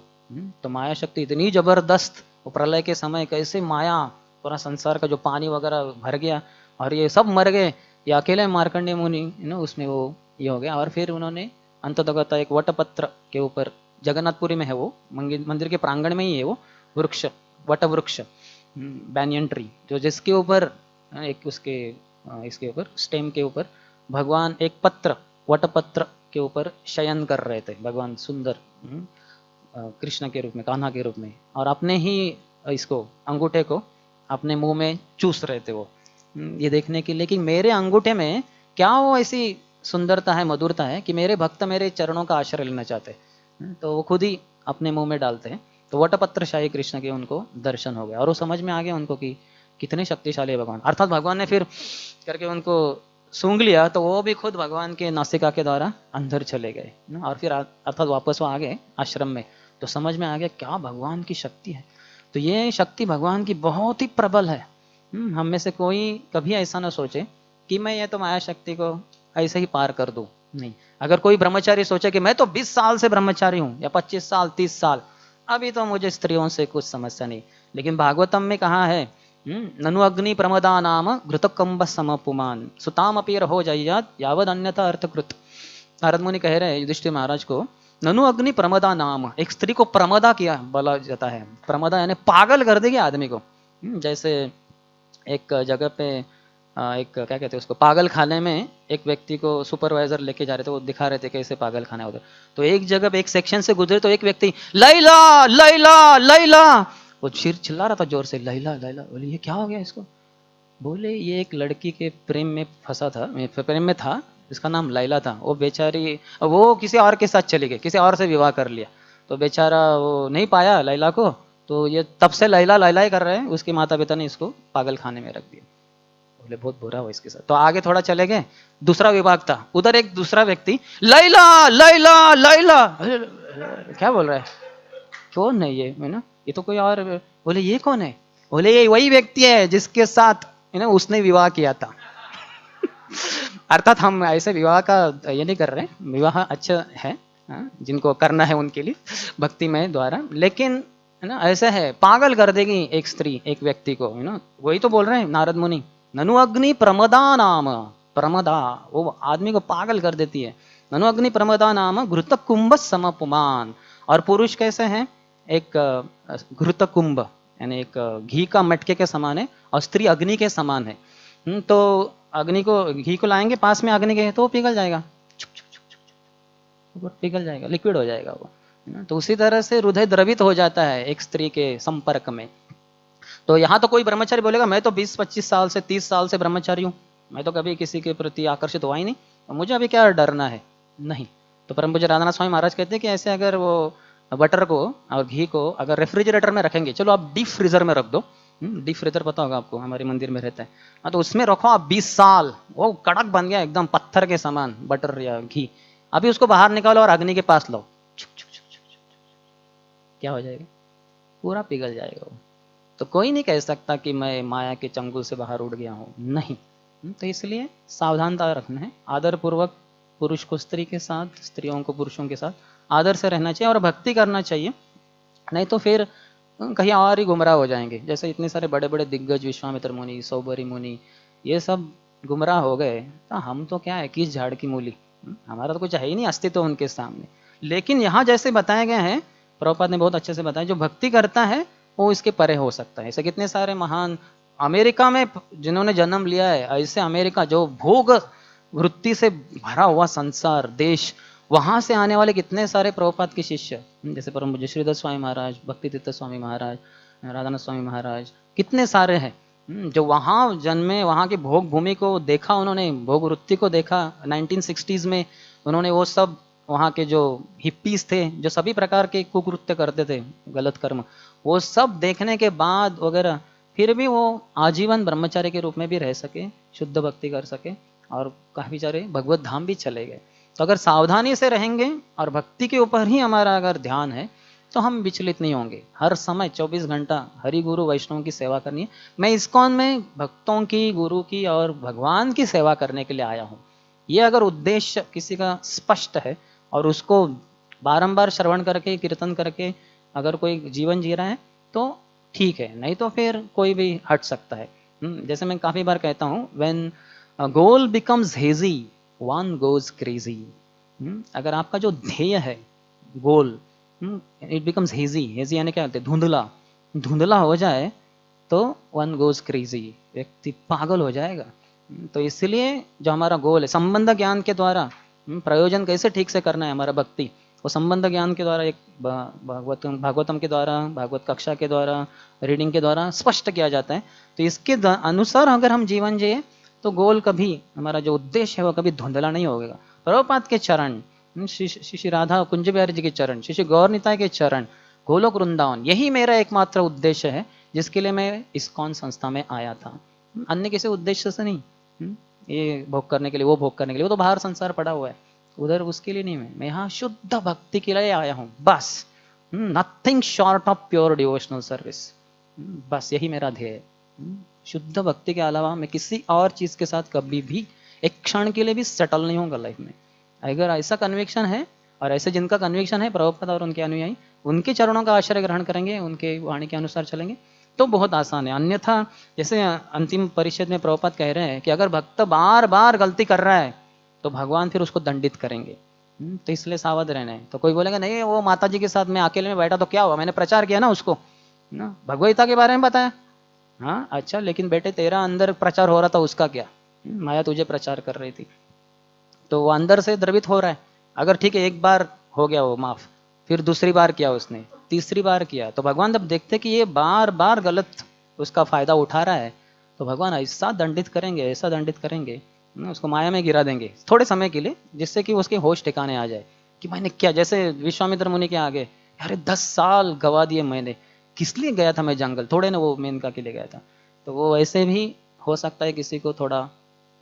तो माया शक्ति इतनी जबरदस्त, वो प्रलय के समय कैसे माया पूरा संसार का जो पानी वगैरह भर गया और ये सब मर गए, ये अकेले मार्कंडेय मुनि उसमें वो ये हो गया। और फिर उन्होंने अंततगता एक वटपत्र के ऊपर, जगन्नाथपुरी में है वो, मंदिर के प्रांगण में ही है वो वृक्ष, वट वृक्ष, बैनियन ट्री, जो जिसके ऊपर एक उसके इसके ऊपर स्टेम के ऊपर भगवान एक पत्र, वटपत्र के ऊपर शयन कर रहे थे भगवान सुंदर, कृष्ण के रूप में, कान्हा के रूप में, और अपने ही इसको अंगूठे को अपने मुंह में चूस रहे थे वो, ये देखने के लिए कि मेरे अंगूठे में क्या वो ऐसी सुंदरता है, मधुरता है कि मेरे भक्त मेरे चरणों का आश्रय लेना चाहते हैं। तो वो खुद ही अपने मुंह में डालते हैं। तो वटपत्र शाही कृष्ण के उनको दर्शन हो गया और वो समझ में आ गया उनको कि कितने शक्तिशाली है भगवान। अर्थात भगवान ने फिर करके उनको सूंघ लिया तो वो भी खुद भगवान के नासिका के द्वारा अंदर चले गए और फिर अर्थात वापस वो आ गए आश्रम में। तो समझ में आ गया क्या भगवान की शक्ति है। तो ये शक्ति भगवान की बहुत ही प्रबल है। हम में से कोई कभी ऐसा ना सोचे कि मैं ये तो माया शक्ति को ऐसे ही पार कर दूं। नहीं, अगर कोई ब्रह्मचारी सोचे कि मैं तो 20 साल से ब्रह्मचारी हूं या 25 साल 30 साल, अभी तो मुझे स्त्रियों से कुछ समस्या नहीं, लेकिन भागवतम में कहा है ननु अग्नि प्रमदा नाम घृतकंब समपुमान सुताम अपीर हो जाइयात यावद अन्यथा अर्थकृत। नारद मुनि कह रहे हैं युधिष्ठिर महाराज को, ननु अग्नि प्रमदा नाम, एक स्त्री को प्रमदा किया बोला जाता है। प्रमदा यानी पागल कर देगी आदमी को। जैसे एक जगह पे एक क्या कहते हैं उसको, पागल खाने में एक व्यक्ति को सुपरवाइजर लेके जा रहे थे, वो दिखा रहे थे कैसे पागल खाना है उधर। तो एक जगह पे एक सेक्शन से गुजरे तो एक व्यक्ति लैला लैला लैला, वो चिल्ला रहा था जोर से, लैला लैला। बोले ये क्या हो गया इसको? बोले ये एक लड़की के प्रेम में फंसा था, प्रेम में था, इसका नाम लैला था। वो बेचारी वो किसी और के साथ चली गई, किसी और से विवाह कर लिया, तो बेचारा वो नहीं पाया लैला को, तो ये तब से लैला लैला ही कर रहे हैं। उसके माता पिता ने इसको पागल खाने में रख दिया। बोले बहुत बुरा हुआ इसके साथ। तो आगे थोड़ा चले गए, दूसरा विभाग था, उधर एक दूसरा व्यक्ति लैला लैला लैला, क्या बोल रहा है, कौन है ये, है ना, ये तो कोई और। बोले ये कौन है? बोले ये वही व्यक्ति है जिसके साथ उसने विवाह किया था। अर्थात हम ऐसे विवाह का ये नहीं कर रहे, विवाह अच्छा है, जिनको करना है उनके लिए भक्तिमय द्वारा, लेकिन है ना ऐसा है पागल कर देगी एक स्त्री एक व्यक्ति को, है ना। वही तो बोल रहे हैं नारद मुनि, ननु अग्नि प्रमदा नाम, प्रमदा वो आदमी को पागल कर देती है। ननु अग्नि प्रमदा नाम घृत कुंभ समपुमान। और पुरुष कैसे हैं? एक घृत कुंभ यानी एक घी का मटके के समान है, और स्त्री अग्नि के समान है। तो अग्नि को, घी को लाएंगे पास में अग्नि के, तो वो पिघल जाएगा, पिघल जाएगा, लिक्विड हो जाएगा वो। तो उसी तरह से हृदय द्रवित हो जाता है एक स्त्री के संपर्क में। तो यहाँ तो कोई ब्रह्मचारी बोलेगा मैं तो 20-25 साल से 30 साल से ब्रह्मचारी हूँ, मैं तो कभी किसी के प्रति आकर्षित हुआ ही नहीं, मुझे अभी क्या डरना है। नहीं, तो परम पूज्य राधानाथ स्वामी महाराज कहते हैं कि ऐसे अगर वो बटर को और घी को अगर रेफ्रिजरेटर में रखेंगे, चलो आप डीप फ्रीजर में रख दो, डीप फ्रीजर पता होगा आपको, हमारे मंदिर में रहता है, हाँ, तो उसमें रखो आप 20 साल, वो कड़क बन गया एकदम पत्थर के समान बटर या घी। अभी उसको बाहर निकालो और अग्नि के पास लो, क्या हो जाएगा? पूरा पिघल जाएगा वो। तो कोई नहीं कह सकता कि मैं माया के चंगुल से बाहर उड़ गया हूँ, नहीं। तो इसलिए सावधानता रखना है, आदर पूर्वक पुरुष को स्त्री के साथ, स्त्रियों को पुरुषों के साथ आदर से रहना चाहिए और भक्ति करना चाहिए, नहीं तो फिर कहीं और ही गुमराह हो जाएंगे। जैसे इतने सारे बड़े बड़े दिग्गज, विश्वामित्र मुनि, सौबरी मुनि, ये सब गुमराह हो गए, तो हम तो क्या है, किस झाड़ की मूली, हमारा तो कुछ है ही नहीं अस्तित्व उनके सामने। लेकिन यहाँ जैसे बताए गए हैं, प्रभुपाद ने बहुत अच्छे से बताया, जो भक्ति करता है वो इसके परे हो सकता है। ऐसे कितने सारे महान अमेरिका में जिन्होंने जन्म लिया है, ऐसे अमेरिका जो भोग वृत्ति से भरा हुआ संसार देश, वहां से आने वाले कितने सारे प्रभुपाद के शिष्य, जैसे परम पूज्य श्रीधर स्वामी महाराज, भक्ति तीर्थ स्वामी महाराज, राधानाथ स्वामी महाराज, कितने सारे हैं जो वहां जन्मे, वहां की भोग भूमि को देखा उन्होंने, भोग वृत्ति को देखा। 1960s में उन्होंने वो सब, वहाँ के जो हिप्पीज थे जो सभी प्रकार के कुकृत्य करते थे, गलत कर्म, वो सब देखने के बाद वगैरह फिर भी वो आजीवन ब्रह्मचारी के रूप में भी रह सके, शुद्ध भक्ति कर सके, और काफी सारे भगवत धाम भी चले गए। तो अगर सावधानी से रहेंगे और भक्ति के ऊपर ही हमारा अगर ध्यान है तो हम विचलित नहीं होंगे। हर समय 24 घंटा हरि गुरु वैष्णव की सेवा करनी है। मैं इस्कॉन में भक्तों की, गुरु की और भगवान की सेवा करने के लिए आया हूँ। ये अगर उद्देश्य किसी का स्पष्ट है और उसको बारंबार श्रवण करके कीर्तन करके अगर कोई जीवन जी रहा है तो ठीक है, नहीं तो फिर कोई भी हट सकता है। जैसे मैं काफी बार कहता हूँ, when goal becomes hazy one goes crazy. अगर आपका जो ध्येय है गोल, इट बिकम्स हेजी, हेजी यानी क्या होता है, धुंधला, धुंधला हो जाए तो वन गोज क्रेजी, व्यक्ति पागल हो जाएगा। तो इसलिए जो हमारा गोल है संबंध ज्ञान के द्वारा, प्रयोजन कैसे ठीक से करना है हमारा भक्ति, वो संबंध ज्ञान के द्वारा, एक भागवतम के द्वारा, भागवत कक्षा के द्वारा, रीडिंग के द्वारा स्पष्ट किया जाता है। तो इसके अनुसार अगर हम जीवन जिए तो गोल कभी, हमारा जो उद्देश्य है वो कभी धुंधला नहीं होगा। प्रभुपाद के चरण, श्री राधा कुंज बिहारी जी के चरण, श्री गौर निताय के चरण, गोलोक वृंदावन, यही मेरा एकमात्र उद्देश्य है जिसके लिए मैं इस्कॉन संस्था में आया था। अन्य किसी उद्देश्य से नहीं, ये भोग करने के लिए, वो भोग करने के लिए, वो तो बाहर संसार पड़ा हुआ है, उधर उसके लिए नहीं। मैं यहाँ शुद्ध भक्ति के लिए आया हूँ बस, nothing short of pure devotional service, बस यही मेरा ध्येय है। शुद्ध भक्ति के अलावा मैं किसी और चीज के साथ कभी भी एक क्षण के लिए भी सेटल नहीं होगा लाइफ में। अगर ऐसा कन्विक्शन है, और ऐसे जिनका कन्विक्शन है, प्रभुपाद और उनके अनुयायी उनके चरणों का आश्रय ग्रहण करेंगे, उनके वाणी के अनुसार चलेंगे तो बहुत आसान है। अन्यथा जैसे अंतिम परिषद में प्रभुपाद कह रहे हैं कि अगर भक्त बार बार गलती कर रहा है तो भगवान फिर उसको दंडित करेंगे। तो इसलिए सावध रहना है। तो कोई बोलेगा नहीं वो माता जी के साथ मैं अकेले में बैठा तो क्या हुआ, मैंने प्रचार किया ना उसको, ना भगवदगीता के बारे में बताया। हाँ अच्छा, लेकिन बेटे तेरा अंदर प्रचार हो रहा था, उसका क्या, माया तुझे प्रचार कर रही थी, तो वो अंदर से द्रवित हो रहा है। अगर ठीक है एक बार हो गया वो माफ, फिर दूसरी बार किया उसने, तीसरी बार किया, तो भगवान जब देखते कि ये बार बार गलत उसका फायदा उठा रहा है तो भगवान ऐसा दंडित करेंगे, ऐसा दंडित करेंगे, उसको माया में गिरा देंगे थोड़े समय के लिए, जिससे कि उसके होश ठिकाने आ जाए कि मैंने क्या। जैसे विश्वामित्र मुनि के आगे, अरे 10 साल गवा दिए मैंने, किस लिए गया था मैं जंगल, थोड़े ना वो मेनका के लिए गया था। तो वो ऐसे भी हो सकता है किसी को थोड़ा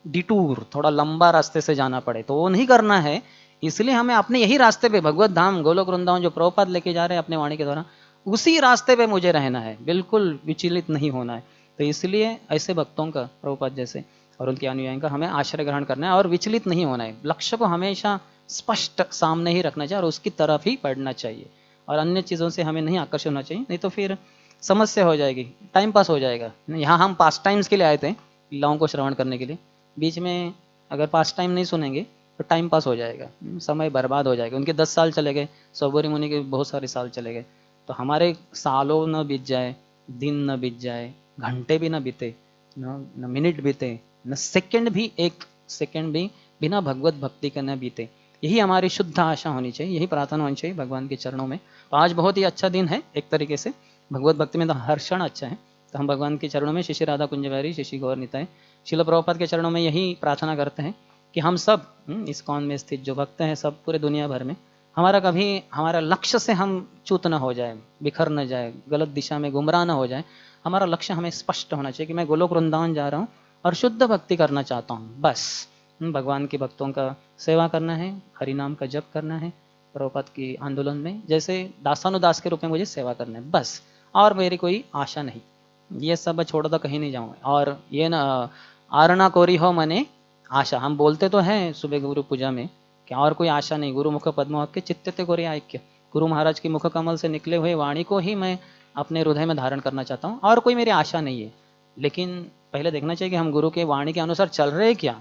डिटूर, थोड़ा लंबा रास्ते से जाना पड़े, तो वो नहीं करना है। इसलिए हमें अपने यही रास्ते पे, भगवत धाम गोलोक वृंदावन जो प्रभुपाद लेके जा रहे हैं अपने वाणी के द्वारा, उसी रास्ते पे मुझे रहना है, बिल्कुल विचलित नहीं होना है। तो इसलिए ऐसे भक्तों का, प्रभुपाद जैसे और उनके अनुयायियों का हमें आश्रय ग्रहण करना है और विचलित नहीं होना है। लक्ष्य को हमेशा स्पष्ट सामने ही रखना चाहिए और उसकी तरफ ही बढ़ना चाहिए, और अन्य चीज़ों से हमें नहीं आकर्षित होना चाहिए, नहीं तो फिर समस्या हो जाएगी, टाइम पास हो जाएगा। यहाँ हम पास टाइम्स के लिए आए थे, लीलाओं को श्रवण करने के लिए, बीच में अगर पास टाइम नहीं सुनेंगे तो टाइम पास हो जाएगा, समय बर्बाद हो जाएगा। उनके 10 साल चले गए, सौबरी मुनि के बहुत सारे साल चले गए, तो हमारे सालों न बीत जाए, दिन न बीत जाए, घंटे भी न बीते, न मिनट बीते, न सेकंड भी, एक सेकंड भी बिना भगवत भक्ति के न बीते। यही हमारी शुद्ध आशा होनी चाहिए, यही प्रार्थना होनी चाहिए भगवान के चरणों में। तो आज बहुत ही अच्छा दिन है एक तरीके से, भगवत भक्ति में तो हर क्षण अच्छा है। तो हम भगवान के चरणों में, श्री राधा कुंज बिहारी, श्री गौर निताय, श्रील प्रभुपाद के चरणों में यही प्रार्थना करते हैं कि हम सब इस्कॉन में स्थित जो भक्त हैं सब पूरे दुनिया भर में, हमारा कभी हमारा लक्ष्य से हम च्युत न हो जाए, बिखर न जाए, गलत दिशा में गुमराह न हो जाए। हमारा लक्ष्य हमें स्पष्ट होना चाहिए कि मैं गोलोक वृंदावन जा रहा हूँ और शुद्ध भक्ति करना चाहता हूँ, बस भगवान के भक्तों का सेवा करना है, हरि नाम का जप करना है, प्रभुपाद की आंदोलन में जैसे दासानुदास के रूप में मुझे सेवा करना है बस, और मेरी कोई आशा नहीं। ये सब छोड़ तो कहीं नहीं जाऊँगा। और ये ना आरना कोरी हो मने आशा, हम बोलते तो हैं सुबह गुरु पूजा में कि और कोई आशा नहीं, गुरु मुख पद्म के चित्ते कोरी ऐक्य, गुरु महाराज की मुख कमल से निकले हुए वाणी को ही मैं अपने हृदय में धारण करना चाहता हूँ, और कोई मेरी आशा नहीं है। लेकिन पहले देखना चाहिए कि हम गुरु के वाणी के अनुसार चल रहे हैं क्या,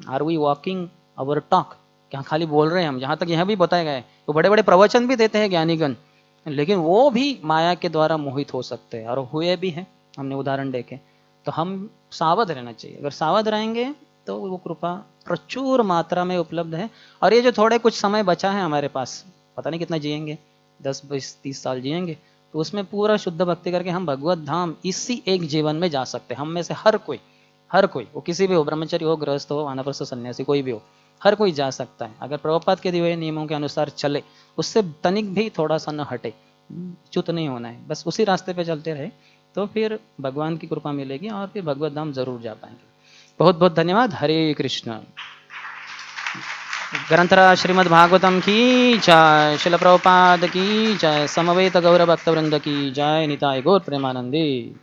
are we walking our talk, क्या खाली बोल रहे हैं हम। जहाँ तक यह भी बताया गया है तो बड़े बड़े प्रवचन भी देते हैं ज्ञानीगण, लेकिन वो भी माया के द्वारा मोहित हो सकते हैं, और हुए भी हैं, हमने उदाहरण देखे। तो हम सावध रहना चाहिए, अगर सावध रहेंगे तो वो कृपा प्रचुर मात्रा में उपलब्ध है। और ये जो थोड़े कुछ समय बचा है हमारे पास, पता नहीं कितना जिएंगे, 10 20 30 साल जिएंगे, तो उसमें पूरा शुद्ध भक्ति करके हम भगवत धाम इसी एक जीवन में जा सकते हैं। हम में से हर कोई वो किसी भी हो, ब्रह्मचर्य हो, गृहस्थ हो, वानप्रस्थ सन्यासी, कोई भी हो, हर कोई जा सकता है अगर प्रभुपाद के दिए हुए नियमों के अनुसार चले, उससे तनिक भी थोड़ा सा न हटे, च्युत नहीं होना है, बस उसी रास्ते पे चलते रहे तो फिर भगवान की कृपा मिलेगी और फिर भगवत धाम जरूर जा पाएंगे। बहुत बहुत धन्यवाद। हरे कृष्ण। ग्रंथराज श्रीमद् भागवतम की जय, शिल प्रभुपाद की जय, समवेत गौर भक्त वृंद की जय, निताय गौर प्रेमानंदी।